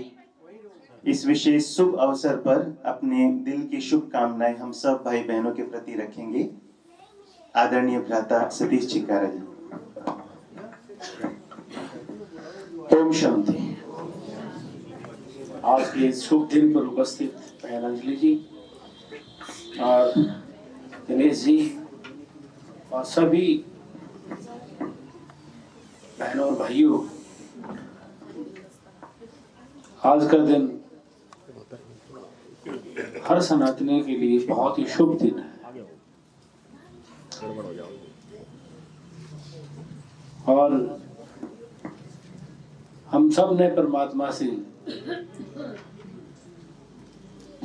इस विशेष शुभ अवसर पर अपने दिल की शुभकामनाएं हम सब भाई बहनों के प्रति रखेंगे। आदरणीय भ्राता सतीश चिक्कारा जी। ओम शांति। आज के इस शुभ दिन पर उपस्थित बहन अंजलि जी और दिनेश जी और सभी बहनों और भाइयों, आज का दिन हर सनातनी के लिए बहुत ही शुभ दिन है। और हम सब ने परमात्मा से,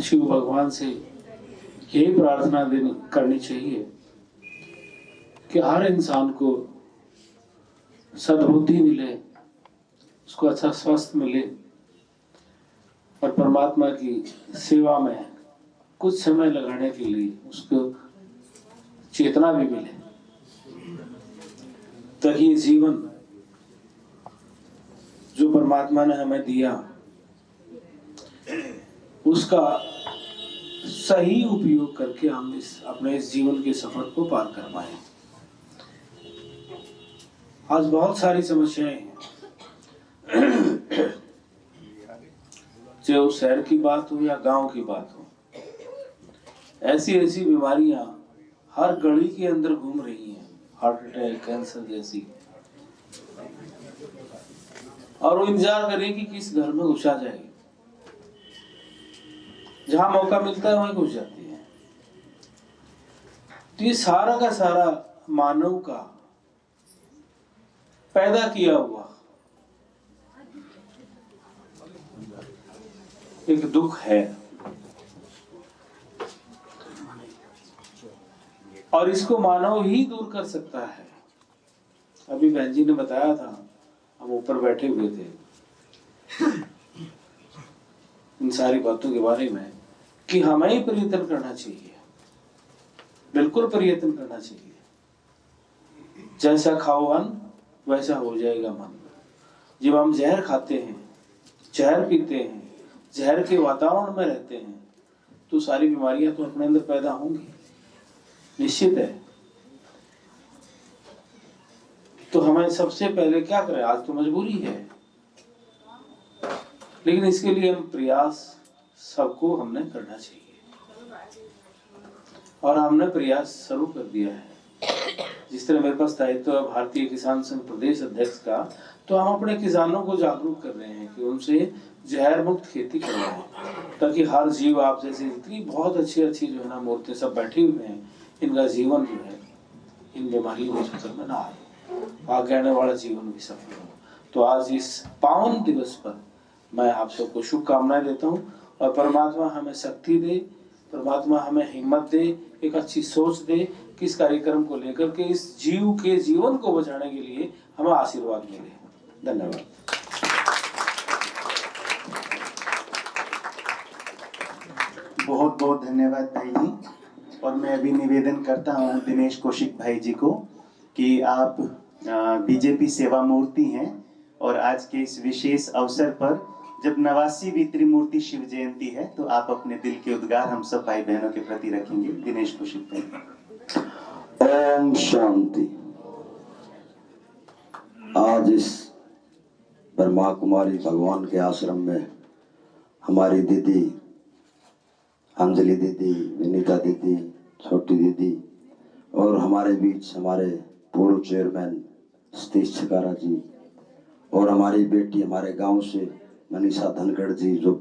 शिव भगवान से यही प्रार्थना करनी चाहिए कि हर इंसान को सद्बुद्धि मिले, उसको अच्छा स्वास्थ्य मिले और परमात्मा की सेवा में कुछ समय लगाने के लिए उसको चेतना भी मिले, ताकि ये जीवन जो परमात्मा ने हमें दिया उसका सही उपयोग करके हम अपने इस जीवन के सफर को पार कर पाए। आज बहुत सारी समस्याएं हैं, चाहे शहर की बात हो या गांव की बात हो, ऐसी ऐसी बीमारियां हर गली के अंदर घूम रही हैं, हार्ट अटैक, कैंसर जैसी, और वो इंतजार करें कि किस घर में घुसा जाएगी। जहां मौका मिलता है वहीं घुस जाती है। तो ये सारा का सारा मानव का पैदा किया हुआ एक दुख है और इसको मानव ही दूर कर सकता है। अभी बहन जी ने बताया था, हम ऊपर बैठे हुए थे इन सारी बातों के बारे में कि हमें ही प्रयत्न करना चाहिए, बिल्कुल प्रयत्न करना चाहिए। जैसा खाओ अन्न वैसा हो जाएगा मन। जब हम जहर खाते हैं, जहर पीते हैं, जहर के वातावरण में रहते हैं, तो सारी बीमारियां तो अपने अंदर पैदा होंगी, निश्चित है। तो हमें सबसे पहले क्या करें? आज तो मजबूरी है, लेकिन इसके लिए हम प्रयास सबको हमने करना चाहिए और हमने प्रयास शुरू कर दिया है। जिस तरह मेरे पास दायित्व है भारतीय किसान संघ प्रदेश अध्यक्ष का, तो हम अपने किसानों को जागरूक कर रहे हैं कि उनसे जहर मुक्त खेती करवाएं, ताकि हर जीव, आप जैसे इतनी बहुत अच्छी अच्छी जो है ना मूर्ति सब बैठी हुए हैं, इनका जीवन जो है इन बीमारियों के चक्कर में ना आए, आगे आने वाला जीवन भी सफल हो। तो आज इस पावन दिवस पर मैं आप सबको शुभकामनाएं देता हूँ और परमात्मा हमें शक्ति दे, परमात्मा हमें हिम्मत दे, एक अच्छी सोच दे कि इस कार्यक्रम को लेकर के इस जीव के जीवन को बचाने के लिए हमें आशीर्वाद मिले। धन्यवाद। बहुत बहुत धन्यवाद भाई जी। और मैं अभी निवेदन करता हूँ दिनेश कौशिक भाई जी को कि आप बीजेपी सेवा मूर्ति हैं और आज के इस विशेष अवसर पर जब 89वीं त्रिमूर्ति शिव जयंती है, तो आप अपने दिल के उद्गार हम सब भाई बहनों के प्रति रखेंगे। दिनेश कौशिक भाई। ओम शांति। आज इस ब्रह्मा कुमारी भगवान के आश्रम में हमारी दीदी अंजलि दीदी, विनीता दीदी, छोटी दीदी और हमारे बीच हमारे पूर्व चेयरमैन सतीश छकारा जी और हमारी बेटी हमारे गांव से मनीषा धनखड़ जी जो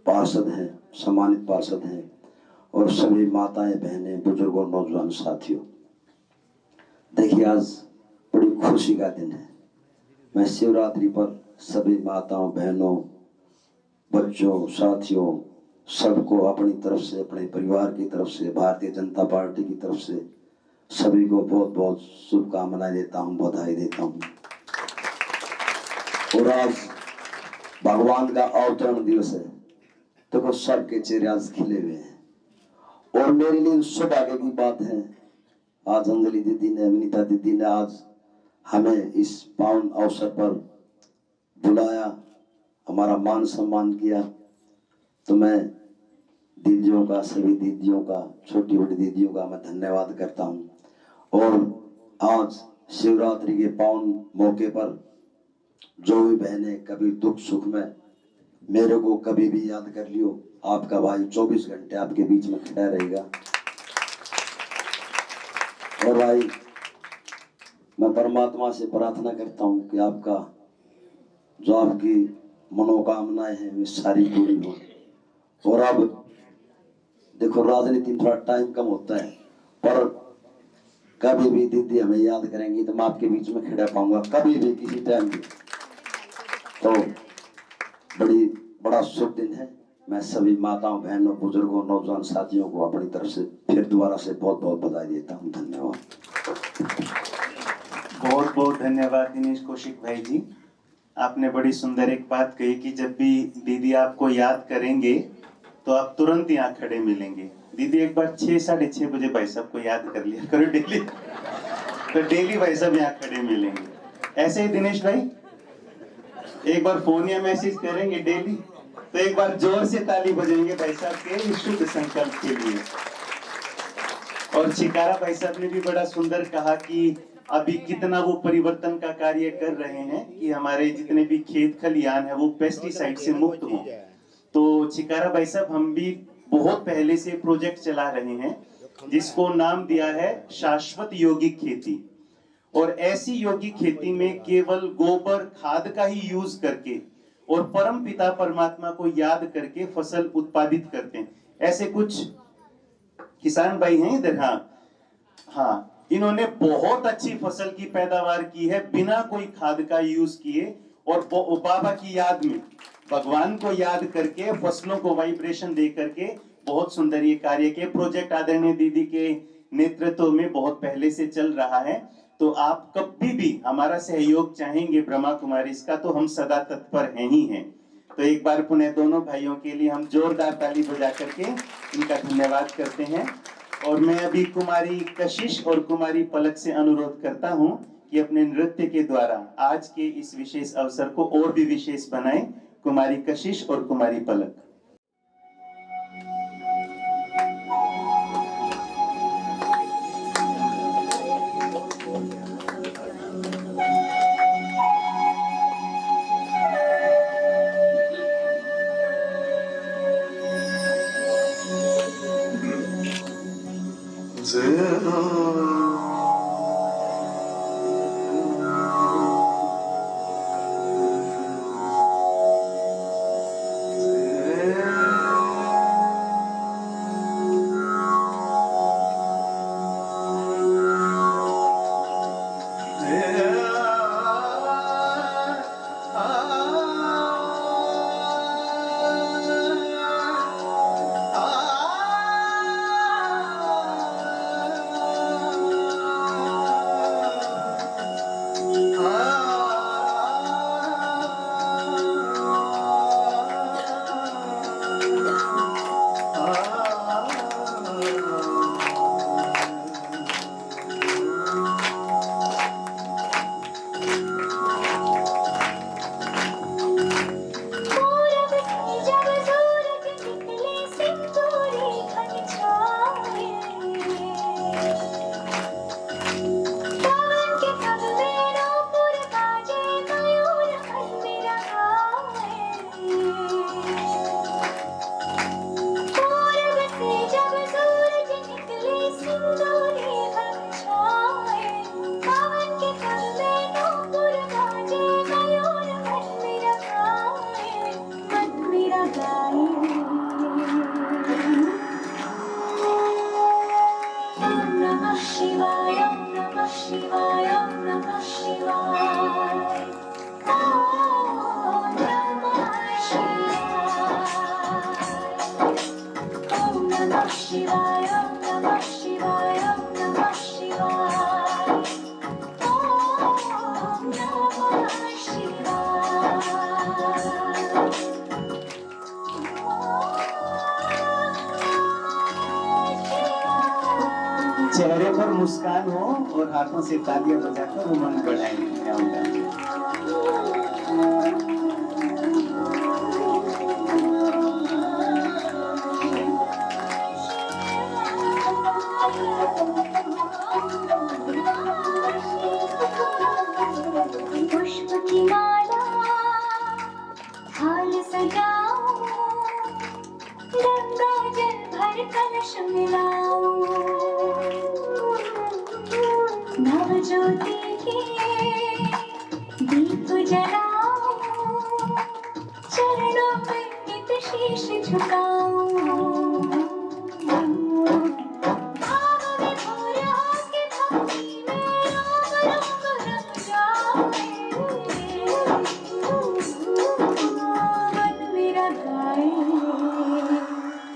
पार्षद हैं, सम्मानित पार्षद हैं, और सभी माताएं, बहनें, बुजुर्गों, नौजवान साथियों, देखिए आज बड़ी खुशी का दिन है। मैं शिवरात्रि पर सभी माताओं, बहनों, बच्चों, साथियों सबको अपनी तरफ से, अपने परिवार की तरफ से, भारतीय जनता पार्टी की तरफ से सभी को बहुत बहुत शुभकामनाएं देता हूं, बधाई देता हूं। और आज भगवान का अवतरण दिवस है, तो सबके चेहरे आज खिले हुए हैं और मेरे लिए सौभाग्य की बात है आज अंजलि दीदी ने, विनीता दीदी ने आज हमें इस पावन अवसर पर बुलाया, हमारा मान सम्मान किया। तो मैं दीदियों का, सभी दीदियों का, छोटी बड़ी दीदियों का मैं धन्यवाद करता हूं। और आज शिवरात्रि के पावन मौके पर जो भी बहनें कभी दुख सुख में मेरे को कभी भी याद कर लियो, आपका भाई 24 घंटे आपके बीच में खड़ा रहेगा। और भाई मैं परमात्मा से प्रार्थना करता हूं कि आपका जो आपकी मनोकामनाएं हैं वे सारी पूरी हो। और अब देखो राजनीति में थोड़ा टाइम कम होता है, पर कभी भी दीदी हमें याद करेंगी तो मैं आपके बीच में खड़ा पाऊंगा, कभी भी किसी टाइम भी। तो बड़ा शुभ दिन है। मैं सभी माताओं, बहनों, बुजुर्गों, नौजवान साथियों को अपनी तरफ से फिर दोबारा से बहुत बहुत बधाई देता हूँ। धन्यवाद। बहुत बहुत धन्यवाद दिनेश कौशिक भाई जी। आपने बड़ी सुंदर एक बात कही कि जब भी दीदी आपको याद करेंगे तो आप तुरंत यहाँ खड़े मिलेंगे। दीदी एक बार 6-6:30 बजे भाई साहब को याद कर लिया करो डेली, तो डेली भाई साहब यहाँ खड़े मिलेंगे। ऐसे ही दिनेश भाई एक बार फोन या मैसेज करेंगे डेली, तो एक बार जोर से ताली बजाएंगे भाई साहब के शुभ संकल्प के लिए। और छिकारा भाई साहब ने भी बड़ा सुंदर कहा कि अभी कितना वो परिवर्तन का कार्य कर रहे हैं कि हमारे जितने भी खेत खलियान है वो पेस्टिसाइड से मुक्त हो। तो छिकारा भाई साहब हम भी बहुत पहले से प्रोजेक्ट चला रहे हैं जिसको नाम दिया है शाश्वत यौगिक खेती। और ऐसी यौगिक खेती में केवल गोबर खाद का ही यूज करके और परम पिता परमात्मा को याद करके फसल उत्पादित करते हैं। ऐसे कुछ किसान भाई हैं इधर, हाँ, इन्होंने बहुत अच्छी फसल की पैदावार की है बिना कोई खाद का यूज किए, और बाबा की याद में, भगवान को याद करके, फसलों को वाइब्रेशन दे करके बहुत सुंदर ये कार्य के प्रोजेक्ट आदरणीय दीदी के नेतृत्व में बहुत पहले से चल रहा है। तो आप कभी भी हमारा सहयोग चाहेंगे ब्रह्मा कुमारी इसका, तो हम सदा तत्पर हैं ही हैं। तो एक बार पुनः दोनों भाइयों के लिए हम जोरदार ताली बजा करके इनका धन्यवाद करते हैं। और मैं अभी कुमारी कशिश और कुमारी पलक से अनुरोध करता हूं कि अपने नृत्य के द्वारा आज के इस विशेष अवसर को और भी विशेष बनाएं। कुमारी कशिश और कुमारी पलक। शिवाय ओम नमः शिवाय ओम नमः शिवाय ओम नमः शिवाय। चेहरे पर मुस्कान हो और हाथों से तालियां बजाकर उमंग बढ़ाएंगे। मैं आऊंगा। पुष्प की माला हाल सजाओ, गंगा जल भर कलश मिलाओ, नव ज्योति के दीप जलाओ, चरणों में नित शीश झुकाओ। भाव विभोर होके भक्ति में रोम रोम रम जाए, मन मेरा गाए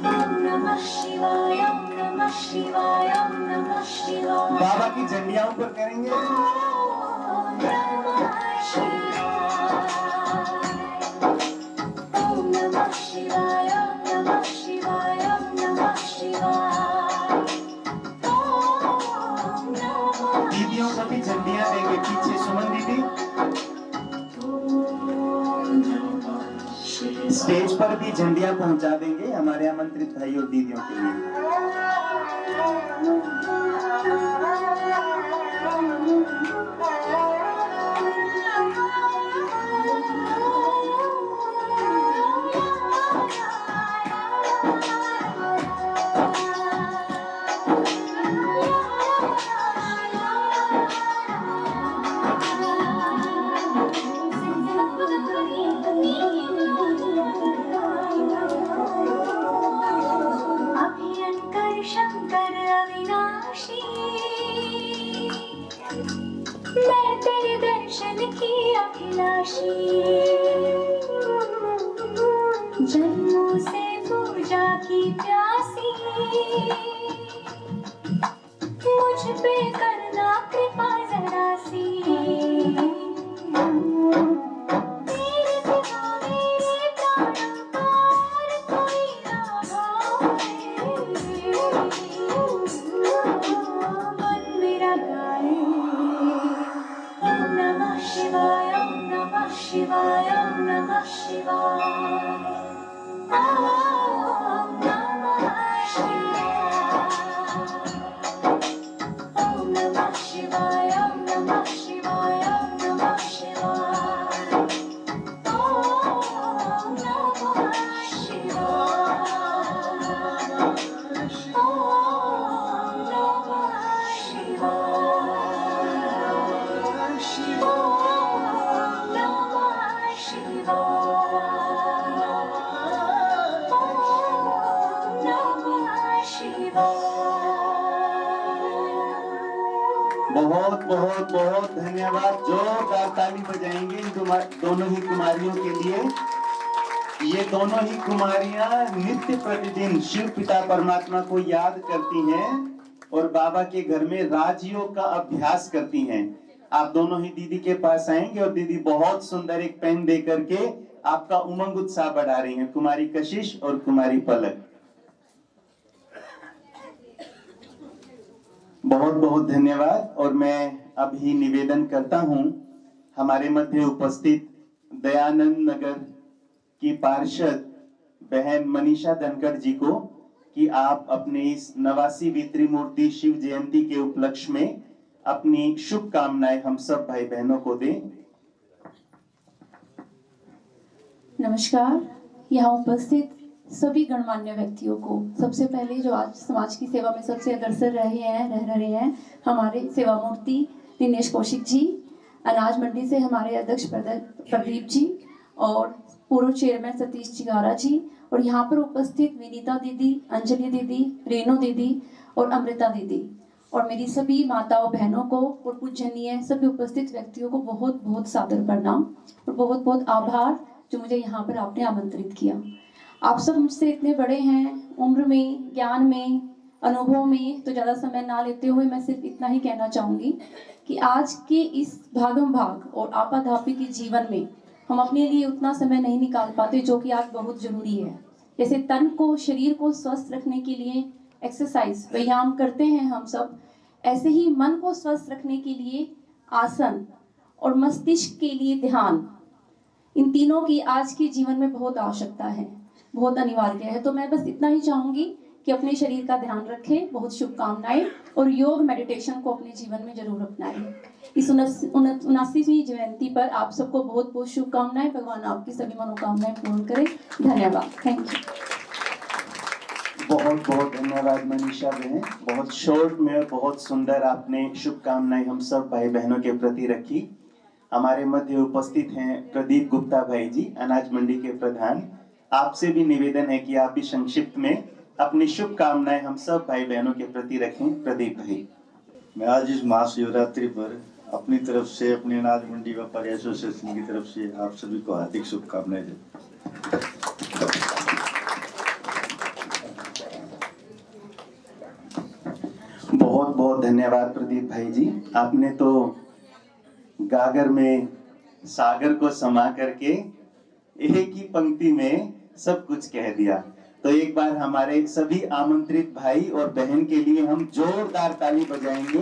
ओम नमः शिवाय ओम नमः शिवाय ओम नमः शिवाय। बाबा की झंडियां ऊपर करेंगे। ओम नमः शिवाय ओम नमः शिवाय ओम नमः शिवाय ओम नमः शिवाय ओम नमः। दीदियों को भी झंडियां देंगे। पीछे सुमन दीदी स्टेज पर भी झंडियां पहुंचा देंगे हमारे आमंत्रित भाई और दीदियों के लिए। अभियंकर शंकर अविनाशी, मैं तेरे दर्शन की अभिलाषी, जन्मों से पूजा की प्यासी, मुझ पे करना कृपा जरा सी। तेरे सिवा मेरे प्राणों का और कोई ना भावे, मन मेरा गाए ओम नमः शिवाय ओम नमः शिवाय ओम नमः शिवाय ओम नमः शिवाय ओम नमः शिवाय ओम नमः शिवाय ओम नमः शिवाय ओम नमः शिवाय ओम नमः बहुत बहुत बहुत धन्यवाद। जोरदार ताली बजाएंगे इन दोनों ही कुमारियों के लिए। ये दोनों ही कुमारियां नित्य प्रतिदिन शिव पिता परमात्मा को याद करती हैं और बाबा के घर में राजयोग का अभ्यास करती हैं। आप दोनों ही दीदी के पास आएंगे और दीदी बहुत सुंदर एक पेन दे करके आपका उमंग उत्साह बढ़ा रही हैं। कुमारी कशिश और कुमारी पलक, बहुत बहुत धन्यवाद। और मैं अभी निवेदन करता हूं हमारे मध्य उपस्थित दयानंद नगर की पार्षद बहन मनीषा धनखड़ जी को कि आप अपने इस 89वीं त्रिमूर्ति शिव जयंती के उपलक्ष्य में अपनी शुभकामनाएं हम सब भाई बहनों को दें। नमस्कार। यहाँ उपस्थित सभी गणमान्य व्यक्तियों को सबसे पहले जो आज समाज की सेवा में सबसे अग्रसर रह रहे हैं हमारे सेवा मूर्ति दिनेश कौशिक जी, अनाज मंडी से हमारे अध्यक्ष प्रदीप जी और पूर्व चेयरमैन सतीश चिगारा जी, और यहाँ पर उपस्थित विनीता दीदी, अंजलि दीदी, रेणु दीदी और अमृता दीदी, और मेरी सभी माताओं बहनों को और पूजनीय सभी उपस्थित व्यक्तियों को बहुत बहुत सादर प्रणाम और बहुत बहुत आभार जो मुझे यहाँ पर आपने आमंत्रित किया। आप सब मुझसे इतने बड़े हैं उम्र में, ज्ञान में, अनुभव में, तो ज़्यादा समय ना लेते हुए मैं सिर्फ इतना ही कहना चाहूँगी कि आज के इस भागम भाग और आपाधापी के जीवन में हम अपने लिए उतना समय नहीं निकाल पाते जो कि आज बहुत ज़रूरी है। जैसे तन को, शरीर को स्वस्थ रखने के लिए एक्सरसाइज, व्यायाम करते हैं हम सब, ऐसे ही मन को स्वस्थ रखने के लिए आसन और मस्तिष्क के लिए ध्यान, इन तीनों की आज के जीवन में बहुत आवश्यकता है, बहुत अनिवार्य है। तो मैं बस इतना ही चाहूँगी कि अपने शरीर का ध्यान रखें। बहुत शुभकामनाएं और योग मेडिटेशन को अपने जीवन में जरूर अपनाएं। इस 79वीं जयंती पर आप सबको बहुत बहुत शुभकामनाएं। भगवान आपकी सभी मनोकामनाएं पूर्ण करें। धन्यवाद। Thank you. बहुत बहुत धन्यवाद मनीषा बहन। बहुत शॉर्ट में बहुत सुंदर आपने शुभकामनाएं हम सब भाई बहनों के प्रति रखी। हमारे मध्य उपस्थित हैं प्रदीप गुप्ता भाई जी, अनाज मंडी के प्रधान। आपसे भी निवेदन है कि आप भी संक्षिप्त में अपनी शुभकामनाएं हम सब भाई बहनों के प्रति रखें। प्रदीप भाई। मैं आज इस महाशिवरात्रि पर अपनी तरफ से, अपने अनाज मंडी व्यापारी एसोसिएशन की तरफ से आप सभी को हार्दिक शुभकामनाएं देता हूं। बहुत बहुत धन्यवाद प्रदीप भाई जी। आपने तो गागर में सागर को समा करके एक ही पंक्ति में सब कुछ कह दिया। तो एक बार हमारे सभी आमंत्रित भाई और बहन के लिए हम जोरदार ताली बजाएंगे।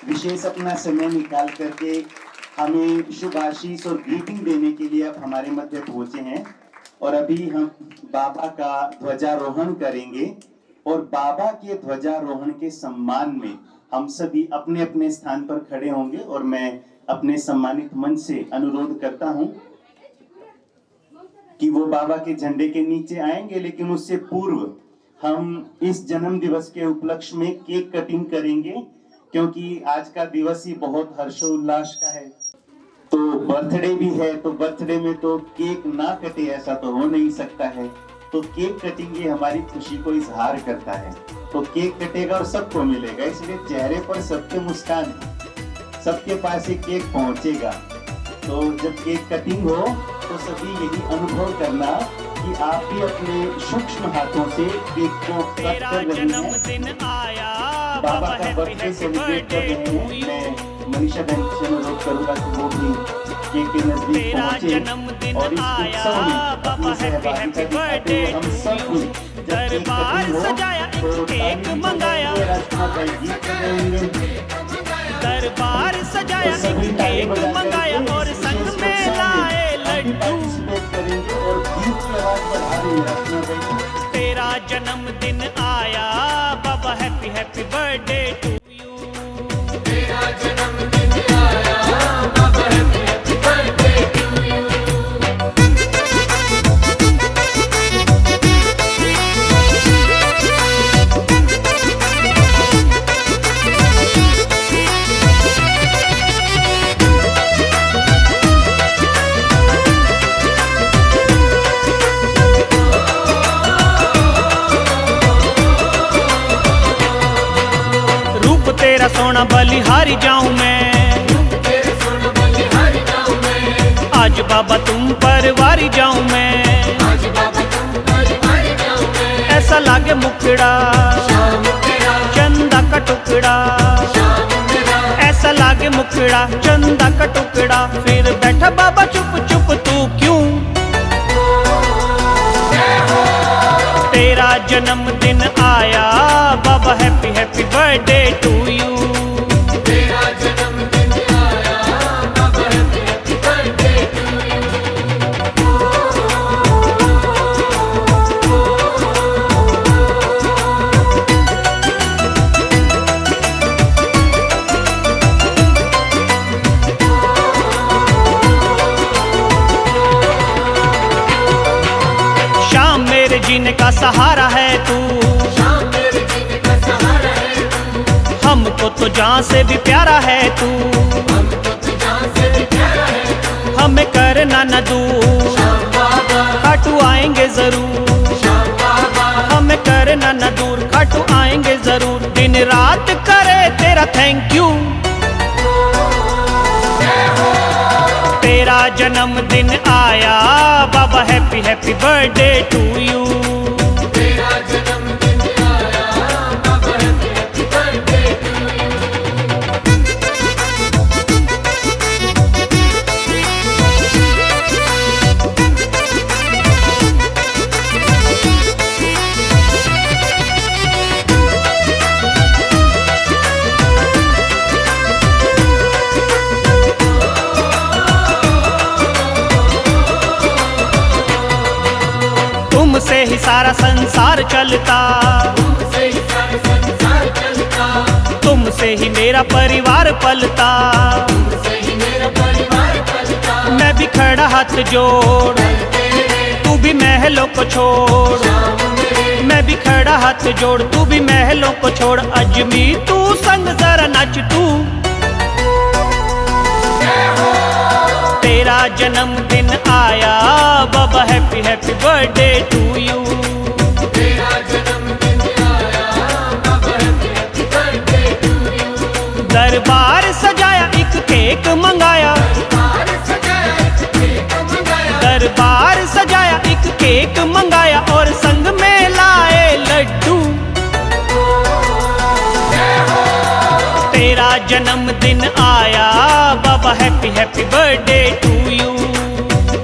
विशेष अपना समय निकाल करके हमें शुभ आशीष और ग्रीटिंग देने के लिए अब हमारे मध्य पहुंचे हैं। और अभी हम बाबा का ध्वजारोहण करेंगे और बाबा के ध्वजारोहण के सम्मान में हम सभी अपने अपने स्थान पर खड़े होंगे। और मैं अपने सम्मानित मंच से अनुरोध करता हूं कि वो बाबा के झंडे के नीचे आएंगे, लेकिन उससे पूर्व हम इस जन्म दिवस के उपलक्ष्य में केक कटिंग करेंगे, क्योंकि आज का दिवस ही बहुत हर्षोल्लास का है। तो बर्थडे भी है, तो बर्थडे में तो केक ना कटे ऐसा तो हो नहीं सकता है। तो केक कटिंग ये हमारी खुशी को इजहार करता है। तो केक कटेगा और सबको मिलेगा, इसलिए चेहरे पर सबके मुस्कान है, सबके पास ये केक पहुंचेगा। तो जब केक कटिंग हो तो सभी यही अनुभव करना कि आप भी अपने सूक्ष्म हाथों से केक को कट कर रहे हैं। बाबा का बर्थडे सेलिब्रेट कर रहे हैं। मैं मनीषा बहन से अनुरोध करूंगा कि वो भी केक के नजदीक पहुंचे और इस उत्सव में अपनी सहभागिता दिखाते हुए हम सब जब केक कटिंग हो तो राजकुमार भाई गीत गाएंगे। दरबार सजाया, एक केक मंगाया और संग में लाए लड्डू। तेरा जन्मदिन आया बाबा, happy happy birthday to you. तेरा जन्मदिन आया बाबा, happy happy birthday to you. तेरा सोना बलिहारी जाऊं मैं, आज बाबा तुम पर वारी जाऊं मैं। ऐसा लागे मुखड़ा चंदा का टुकड़ा, ऐसा लागे मुखड़ा चंदा का टुकड़ा। फिर बैठा बाबा चुप चुप तू क्यों? तेरा जन्मदिन आया बाबा, happy happy birthday to you. तेरा जन्मदिन आया बाबा, happy happy birthday to you. शाम मेरे जीने का सहारा है तू, हमको तो जान से भी प्यारा है तू। हमें करना न दूर, खाटू आएंगे जरूर। हमें करना न दूर, खाटू आएंगे जरूर। दिन रात करे तेरा थैंक यू। तेरा जन्मदिन आया बाबा happy happy birthday to you. तेरा जन्मदिन आया बाबा happy happy birthday to you. तुमसे ही सारा संसार चलता, तुमसे ही सारा संसार चलता, तुमसे ही मेरा परिवार पलता, तुमसे ही मेरा परिवार पलता। मैं भी खड़ा हाथ जोड़, तू भी महलों को छोड़, मैं भी खड़ा हाथ जोड़, तू भी महलों को छोड़। अजमी तू संग जरा नाच तू, तेरा जन्मदिन आया बाबा happy happy birthday to you. तेरा जन्मदिन आया बाबा happy happy birthday to you. दरबार सजाया एक केक मंगाया, दरबार सजाया एक केक मंगाया, दरबार सजाया एक केक मंगाया और संग में लाए लड्डू। तेरा जन्मदिन आया बाबा happy happy birthday to you.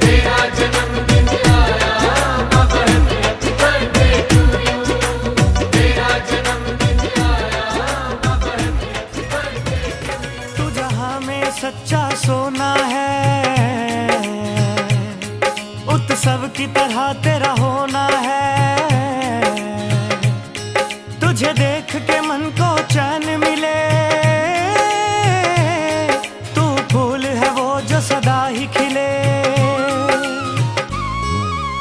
तेरा जन्मदिन आया बाबा happy happy birthday to you. तेरा जन्मदिन आया बाबा happy happy birthday to you. तू जहां में सच्चा सोना है, उत्सव की तरह तेरा होना है। तुझे देख के मन को चैन मिले, तू फूल है वो जो सदा ही खिले।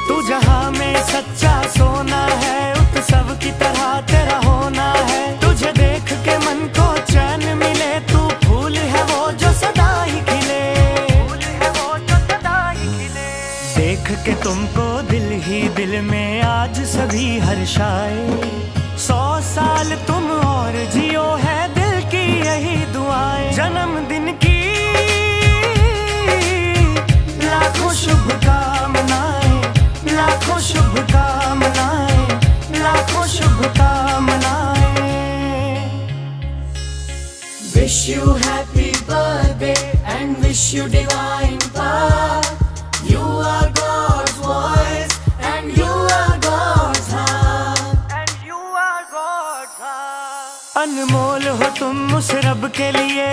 तू जहां में सच्चा सोना है, उत्सव की तरह तेरा होना है। तुझे देख के मन को चैन मिले, तू फूल है वो जो सदा ही खिले, फूल है वो जो सदा ही खिले। देख के तुमको दिल ही दिल में आज सभी हर्षाए। 100 साल तुम और जियो है दिल की यही दुआएं। जन्मदिन की लाखों शुभकामनाएं, लाखों शुभकामनाएं, लाखों शुभकामनाएं। Wish you happy birthday and wish you divine power. You are God's voice and you are God's heart. And you are God's heart. अनमोल हो तुम उस रब के लिए,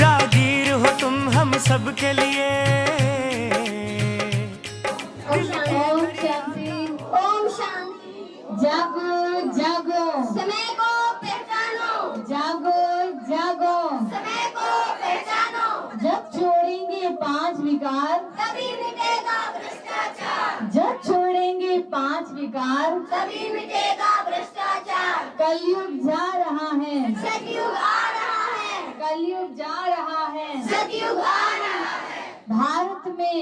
जागीर हो तुम हम सब के लिए। ओम शांति, ओम शांति। जागो जागो, समय को पहचानो, जागो जागो, समय को पहचानो। जब छोड़ेंगे 5 विकार, तभी मिटेगा भ्रष्टाचार, जब छोड़ेंगे 5 विकार, तभी मिटेगा भ्रष्टाचार। कलयुग जा रहा है, सतयुग आ रहा है, कलयुग जा रहा है, सतयुग आ रहा है। भारत में,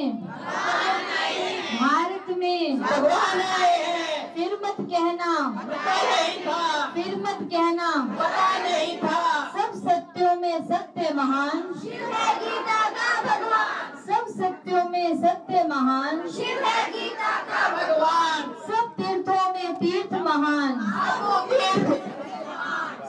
भारत में भगवान आए हैं, फिर मत कहना, पता नहीं था, फिर मत कहना, पता नहीं था। सब सत्यों में सत्य महान, शिव है गीता का भगवान, सब सत्यों में सत्य महान, शिव है गीता का भगवान। सब तीर्थों में तीर्थ महान, आपको तीर्थ,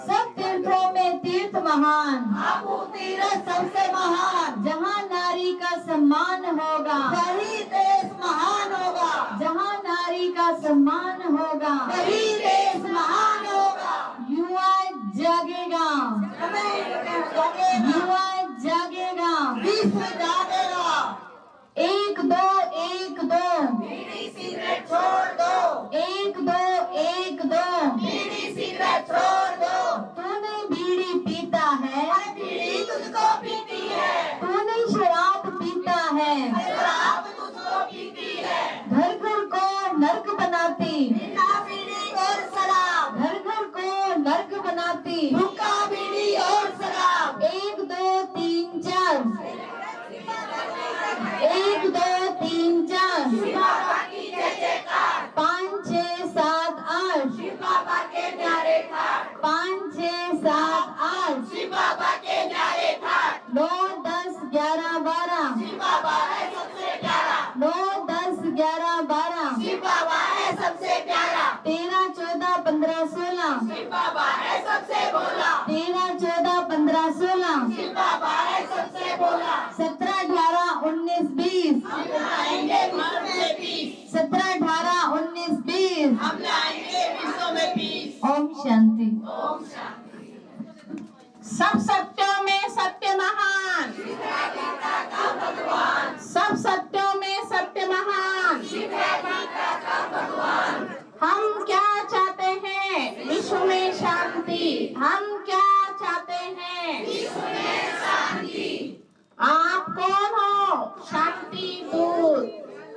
सब तीर्थों में तीर्थ महान, आपको तीर्थ सबसे महान। जहाँ नारी का सम्मान होगा, वही देश महान होगा, जहाँ नारी का सम्मान होगा, वही देश महान होगा। युवा जागेगा, युवा जागेगा, विश्व जागेगा। 1 2 1 2, बीड़ी सिगरेट छोड़ दो, 1 2 1 2, बीड़ी सिगरेट छोड़ दो। तूने बीड़ी पीता है, बीड़ी तुझको पीती है, तूने शराब पीता है, शराब तुझको पीती है। घर घर को नर्क बनाती, बिना बीड़ी को सब सत्यों में सत्य महान, सब सत्यों में सत्य महान। हम क्या चाहते हैं? विश्व में शांति। हम क्या चाहते हैं? विश्व में शांति। आप कौन हो? शांति दूत।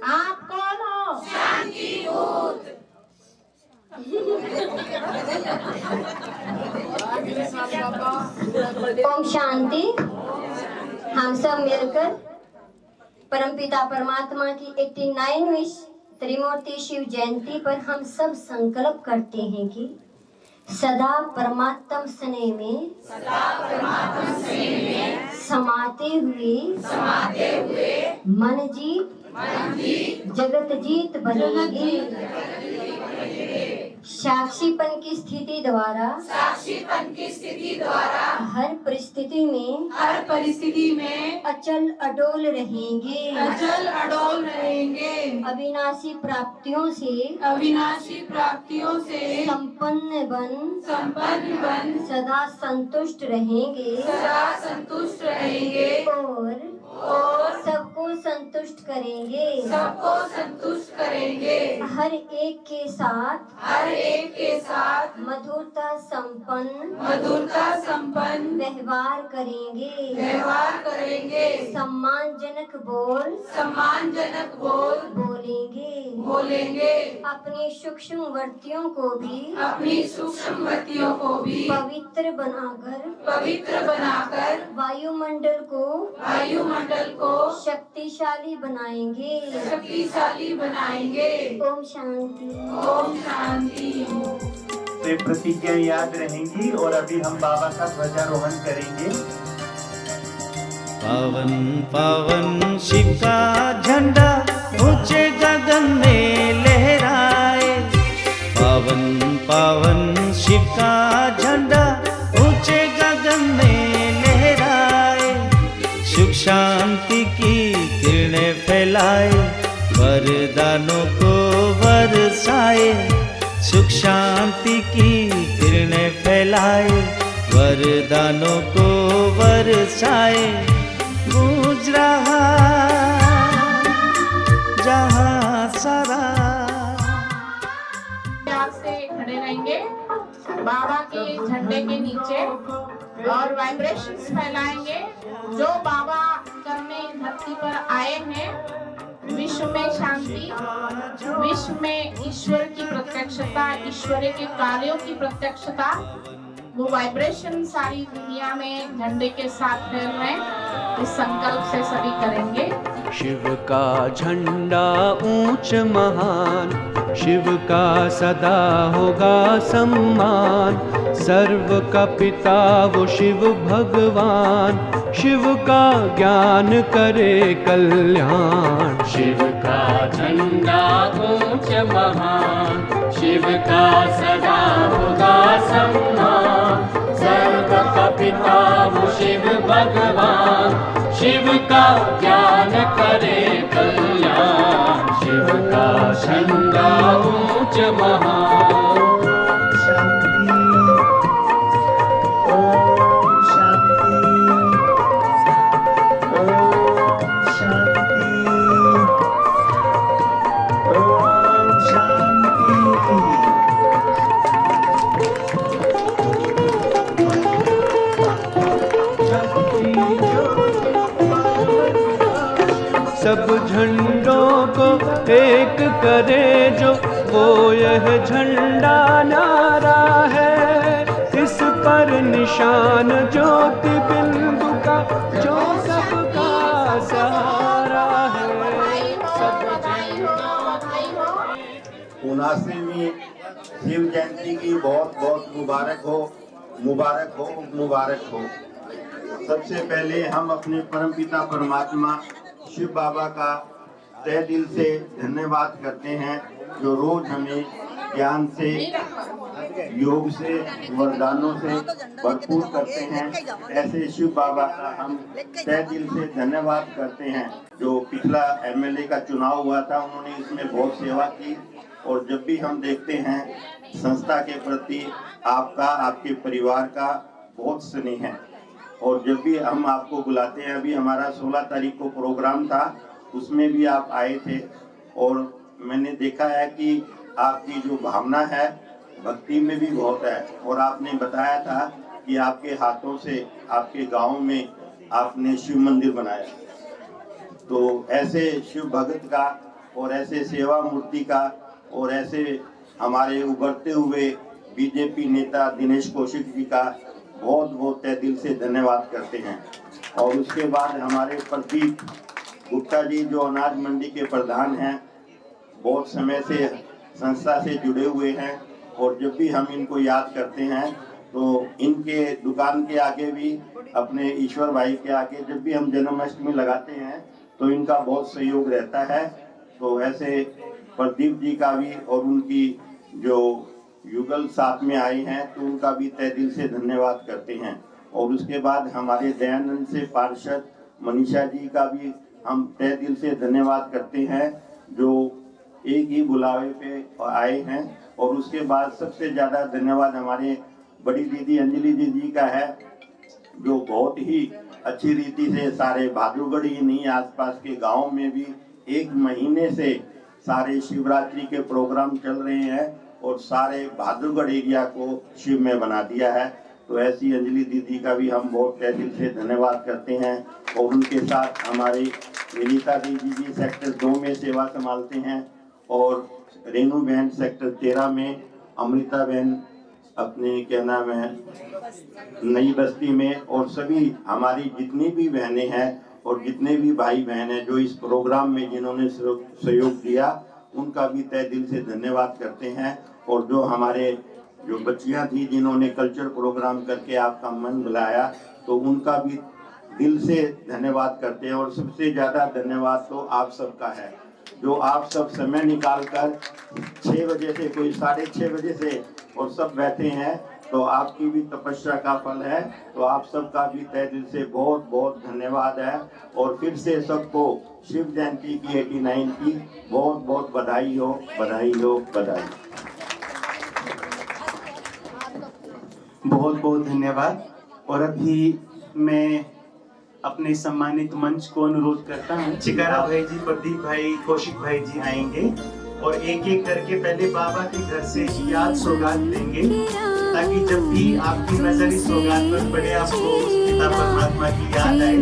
आप कौन हो? शांति दूत। ओम शांति। हम सब मिलकर परमपिता परमात्मा की 89वीं त्रिमूर्ति शिव जयंती पर हम सब संकल्प करते हैं कि सदा परमात्म स्नेह में समाते हुए मन जीत जगत जीत बनेंगे। साक्षीपन की स्थिति द्वारा हर परिस्थिति में अचल अडोल रहेंगे। अविनाशी प्राप्तियों से संपन्न बन सदा संतुष्ट रहेंगे और सबको संतुष्ट करेंगे। हर एक के साथ मधुरता संपन्न व्यवहार करेंगे। सम्मानजनक बोलेंगे। अपनी सूक्ष्म वृत्तियों को भी पवित्र बनाकर वायुमंडल को शक्तिशाली बनाएंगे। ओम शांति। तो ये प्रतिज्ञा याद रहेंगी और अभी हम बाबा का ध्वजारोहण करेंगे। पावन पावन शिव का झंडा ऊंचे गगन में लहराए। पावन पावन शिव का झंडा ऊंचे गगन में लहराए। सुख शांति की किरणें फैलाए, वरदानों को बरसाए। सुख शांति की किरणें फैलाए, वरदानों को बरसाए। गूंज रहा जहां सारा। प्यार से खड़े रहेंगे बाबा के झंडे के नीचे और वाइब्रेशंस फैलाएंगे जो बाबा करने धरती पर आए हैं। विश्व में शांति, विश्व में ईश्वर की प्रत्यक्षता, ईश्वर के कार्यों की प्रत्यक्षता, वो वाइब्रेशन सारी दुनिया में झंडे के साथ फैल रहे हैं। इस संकल्प से सभी करेंगे। शिव का झंडा ऊंच महान, शिव का सदा होगा सम्मान। सर्व का पिता वो शिव भगवान, शिव का ज्ञान करे कल्याण। शिव का झंडा ऊंच महान, शिव का सदा होगा सम्मान। सर्व का पिता वो शिव भगवान, शिव का ज्ञान करे कल्याण। शिव का झंडा ऊंच महान। सब झंडों को एक करे जो, वो यह झंडा नारा है। इस पर निशान ज्योति बिंदु का, जो सबका सहारा है। 79वीं शिव जयंती की बहुत बहुत मुबारक हो, मुबारक हो, मुबारक हो। सबसे पहले हम अपने परमपिता परमात्मा शिव बाबा का तहे दिल से धन्यवाद करते हैं, जो रोज हमें ज्ञान से, योग से, वरदानों से भरपूर करते हैं। ऐसे शिव बाबा का हम तहे दिल से धन्यवाद करते हैं। जो पिछला एमएलए का चुनाव हुआ था, उन्होंने इसमें बहुत सेवा की और जब भी हम देखते हैं संस्था के प्रति आपका, आपके परिवार का बहुत स्नेह है। और जब भी हम आपको बुलाते हैं, अभी हमारा 16 तारीख को प्रोग्राम था, उसमें भी आप आए थे और मैंने देखा है कि आपकी जो भावना है भक्ति में भी बहुत है। और आपने बताया था कि आपके हाथों से आपके गांव में आपने शिव मंदिर बनाया। तो ऐसे शिव भगत का और ऐसे सेवा मूर्ति का और ऐसे हमारे उभरते हुए बीजेपी नेता दिनेश कौशिक जी का बहुत बहुत तहे दिल से धन्यवाद करते हैं। और उसके बाद हमारे प्रदीप गुप्ता जी जो अनाज मंडी के प्रधान हैं, बहुत समय से संस्था से जुड़े हुए हैं और जब भी हम इनको याद करते हैं तो इनके दुकान के आगे भी, अपने ईश्वर भाई के आगे जब भी हम जन्माष्टमी लगाते हैं तो इनका बहुत सहयोग रहता है। तो ऐसे प्रदीप जी का भी और उनकी जो युगल साथ में आए हैं तो उनका भी तहे दिल से धन्यवाद करते हैं। और उसके बाद हमारे दयानंद से पार्षद मनीषा जी का भी हम तहे दिल से धन्यवाद करते हैं जो एक ही बुलावे पे आए हैं। और उसके बाद सबसे ज़्यादा धन्यवाद हमारे बड़ी दीदी अंजलि दीदी का है जो बहुत ही अच्छी रीति से सारे भादुगढ़ ही नहीं आसपास के गाँव में भी 1 महीने से सारे शिवरात्रि के प्रोग्राम चल रहे हैं और सारे भादुगढ़ एरिया को शिव में बना दिया है। तो ऐसी अंजलि दीदी का भी हम बहुत तहे दिल से धन्यवाद करते हैं। और उनके साथ हमारी विनीता दीदी जी सेक्टर 2 में सेवा संभालते हैं और रेनू बहन सेक्टर 13 में, अमृता बहन अपने क्या नाम है नई बस्ती में, और सभी हमारी जितनी भी बहनें हैं और जितने भी भाई बहन हैं जो इस प्रोग्राम में जिन्होंने सहयोग दिया उनका भी तहे दिल से धन्यवाद करते हैं। और जो हमारे जो बच्चियां थी जिन्होंने कल्चर प्रोग्राम करके आपका मन बुलाया तो उनका भी दिल से धन्यवाद करते हैं। और सबसे ज़्यादा धन्यवाद तो आप सबका है जो आप सब समय निकाल कर 6 बजे से, कोई 6:30 बजे से और सब बैठे हैं, तो आपकी भी तपस्या का फल है। तो आप सबका भी तहे दिल से बहुत बहुत धन्यवाद है। और फिर से सबको शिव जयंती की 89 की बहुत बहुत बधाई हो, बधाई हो, बधाई। बहुत बहुत धन्यवाद। और अभी मैं अपने सम्मानित मंच को अनुरोध करता हूँ, चिकारा भाई जी, प्रदीप भाई, कौशिक भाई जी आएंगे और एक एक करके पहले बाबा के घर से याद सौगात देंगे ताकि जब भी आपकी नजर इस सौगात पर पड़े आपको उस पिता परमात्मा की याद आए,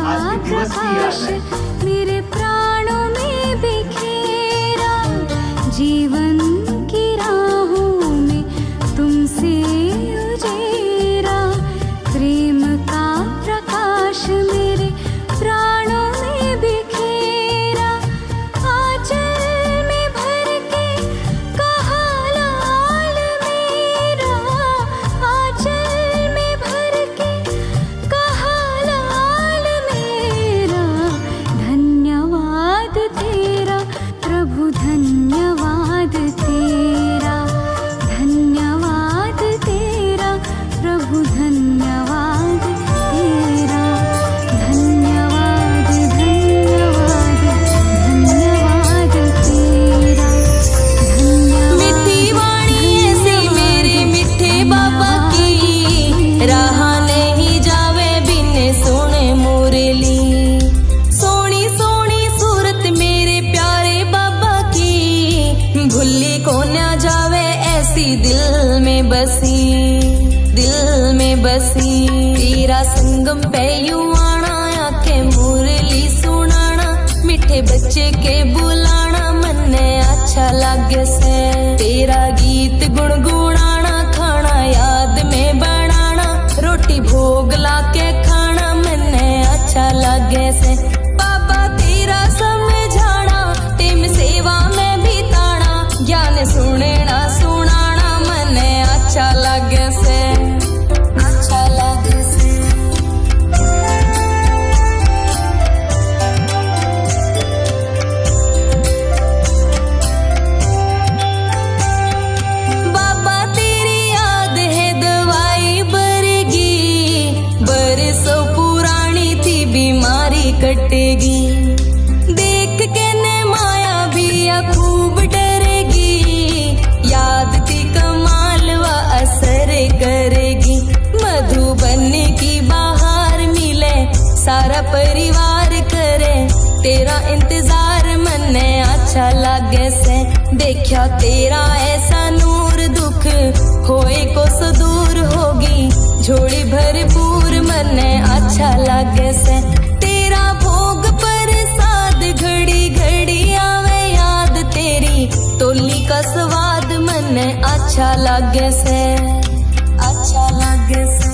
आज के दिवस की याद आए। मेरे प्राणों में बिखेरा जीवन की राहों में तुमसे उजेरा, प्रेम का प्रकाश मेरे प्राणों में बिखेरा, आंचल में भर के कहा लाल मेरा, आंचल में भर के कहा लाल मेरा, धन्यवाद तेरा प्रभु, धन्यवाद तेरा, धन्यवाद तेरा प्रभु, धन्यवाद तेरा, धन्यवाद धन्यवाद धन्यवाद तेरा, धन्यवाद। मिठी वाणी ऐसी मेरे मिठे बाबा की, राह नहीं जावे बिन सुने मुरली, सोनी सोनी सूरत मेरे प्यारे बाबा की, भूली को न जावे ऐसी दिल में बसी, दिल में बसी, तेरा संगम पे यूं आना, आके मुरली सुनाना, मिठे बच्चे के बुलाना, मन ने अच्छा लगे से, तेरा गीत गुनगुनाना, खाना याद में बनाना, रोटी भोग लाके खाना, मन ने अच्छा लगे से, बाबा तेरा समझाना, टेम सेवा में बिताना, ज्ञान सुनना सुनाना, मन ने अच्छा लगे से, अच्छा लगे से। अच्छा लागे से। देखा तेरा ऐसा नूर दुख होए को दूर होगी झोली भरपूर मने अच्छा लागे से। तेरा भोग प्रसाद घड़ी घड़ी आवे याद तेरी तोली का स्वाद मने अच्छा लागे से। अच्छा लागे से।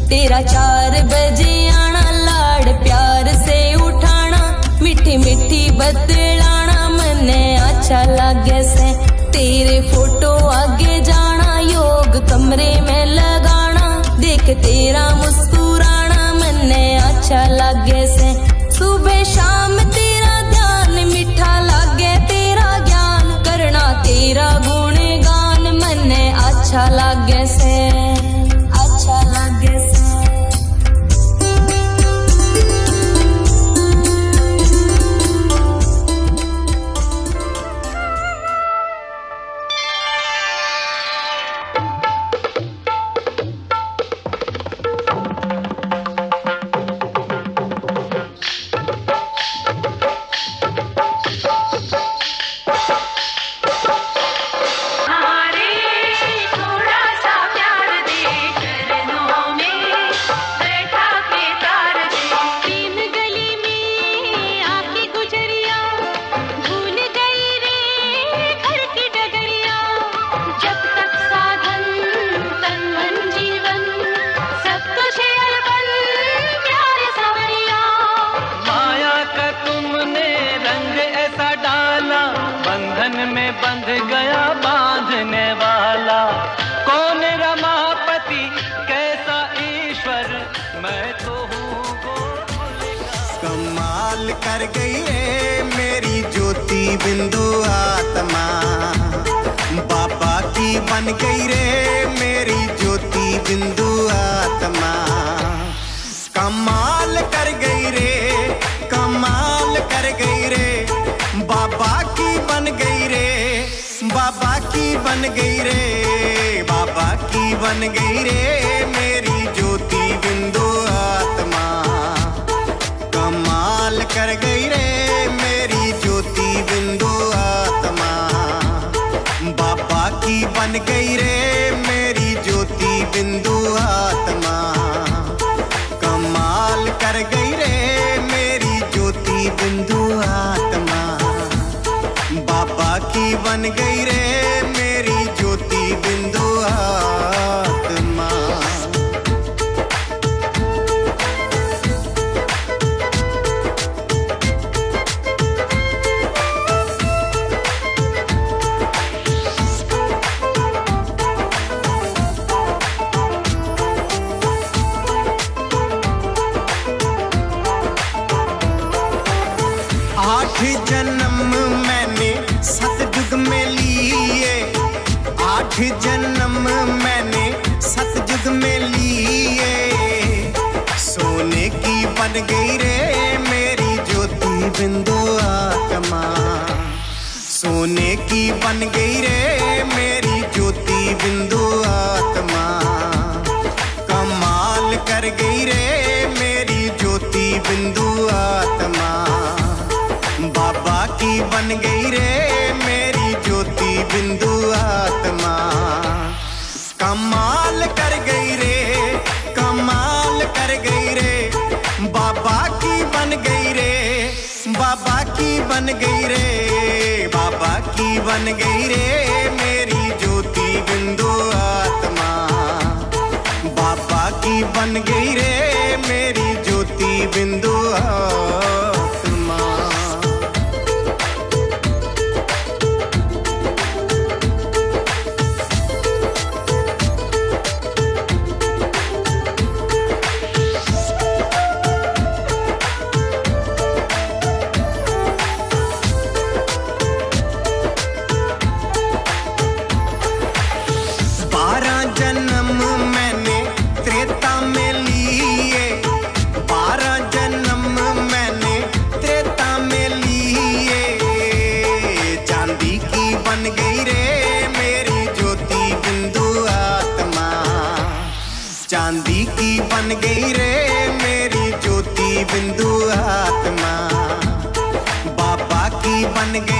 तेरा 4 बजे आना लाड़ प्यार से उठाना मीठी मीठी बतलाना मने अच्छा लागे से। तेरे फोटो आगे जाना योग कमरे में लगाना देख तेरा मुस्कुराना मने अच्छा लागे से। सुबह शाम तेरा ध्यान मीठा लागे तेरा ज्ञान करना तेरा गुणगान मने अच्छा लागे से। अच्छा लागे से। बंध गया बांधने वाला कौन रमापति कैसा ईश्वर मैं तो हूँ। कमाल कर गई है मेरी ज्योति बिंदु आत्मा बाबा की बन गई रे मेरी ज्योति बिंदु आत्मा। कमाल कर गई रे कमाल कर गई रे बाबा की बन गई रे बाबा की बन गई रे बाबा की बन गई रे मेरी ज्योति बिंदु आत्मा। कमाल कर गई रे मेरी ज्योति बिंदु आत्मा बाबा की बन गई रे मेरी ज्योति बिंदु आत्मा। कमाल कर गई रे मेरी ज्योति बिंदु आत्मा बाबा की बन गई रे मेरी ज्योति बिंदु आत्मा। आठ जन्म मैंने सतयुग में लिए 8 जन्म मैंने सतयुग में लिए सोने की बन गई रे मेरी ज्योति बिंदु आत्मा। सोने की बन गई रे मेरी ज्योति बिंदु आत्मा। कमाल कर गई रे मेरी ज्योति बिंदु आत्मा बाबा की बन गई रे मेरी ज्योति बिंदु आत्मा। कमाल कर गई रे कमाल कर गई रे बाबा की बन गई रे बाबा की बन गई रे बाबा की बन गई रे मेरी ज्योति बिंदु आत्मा। बाबा की बन गई रे मेरी ज्योति बिंदु आत्मा। चांदी की बन गई रे मेरी ज्योति बिंदु आत्मा, बाबा की बन गई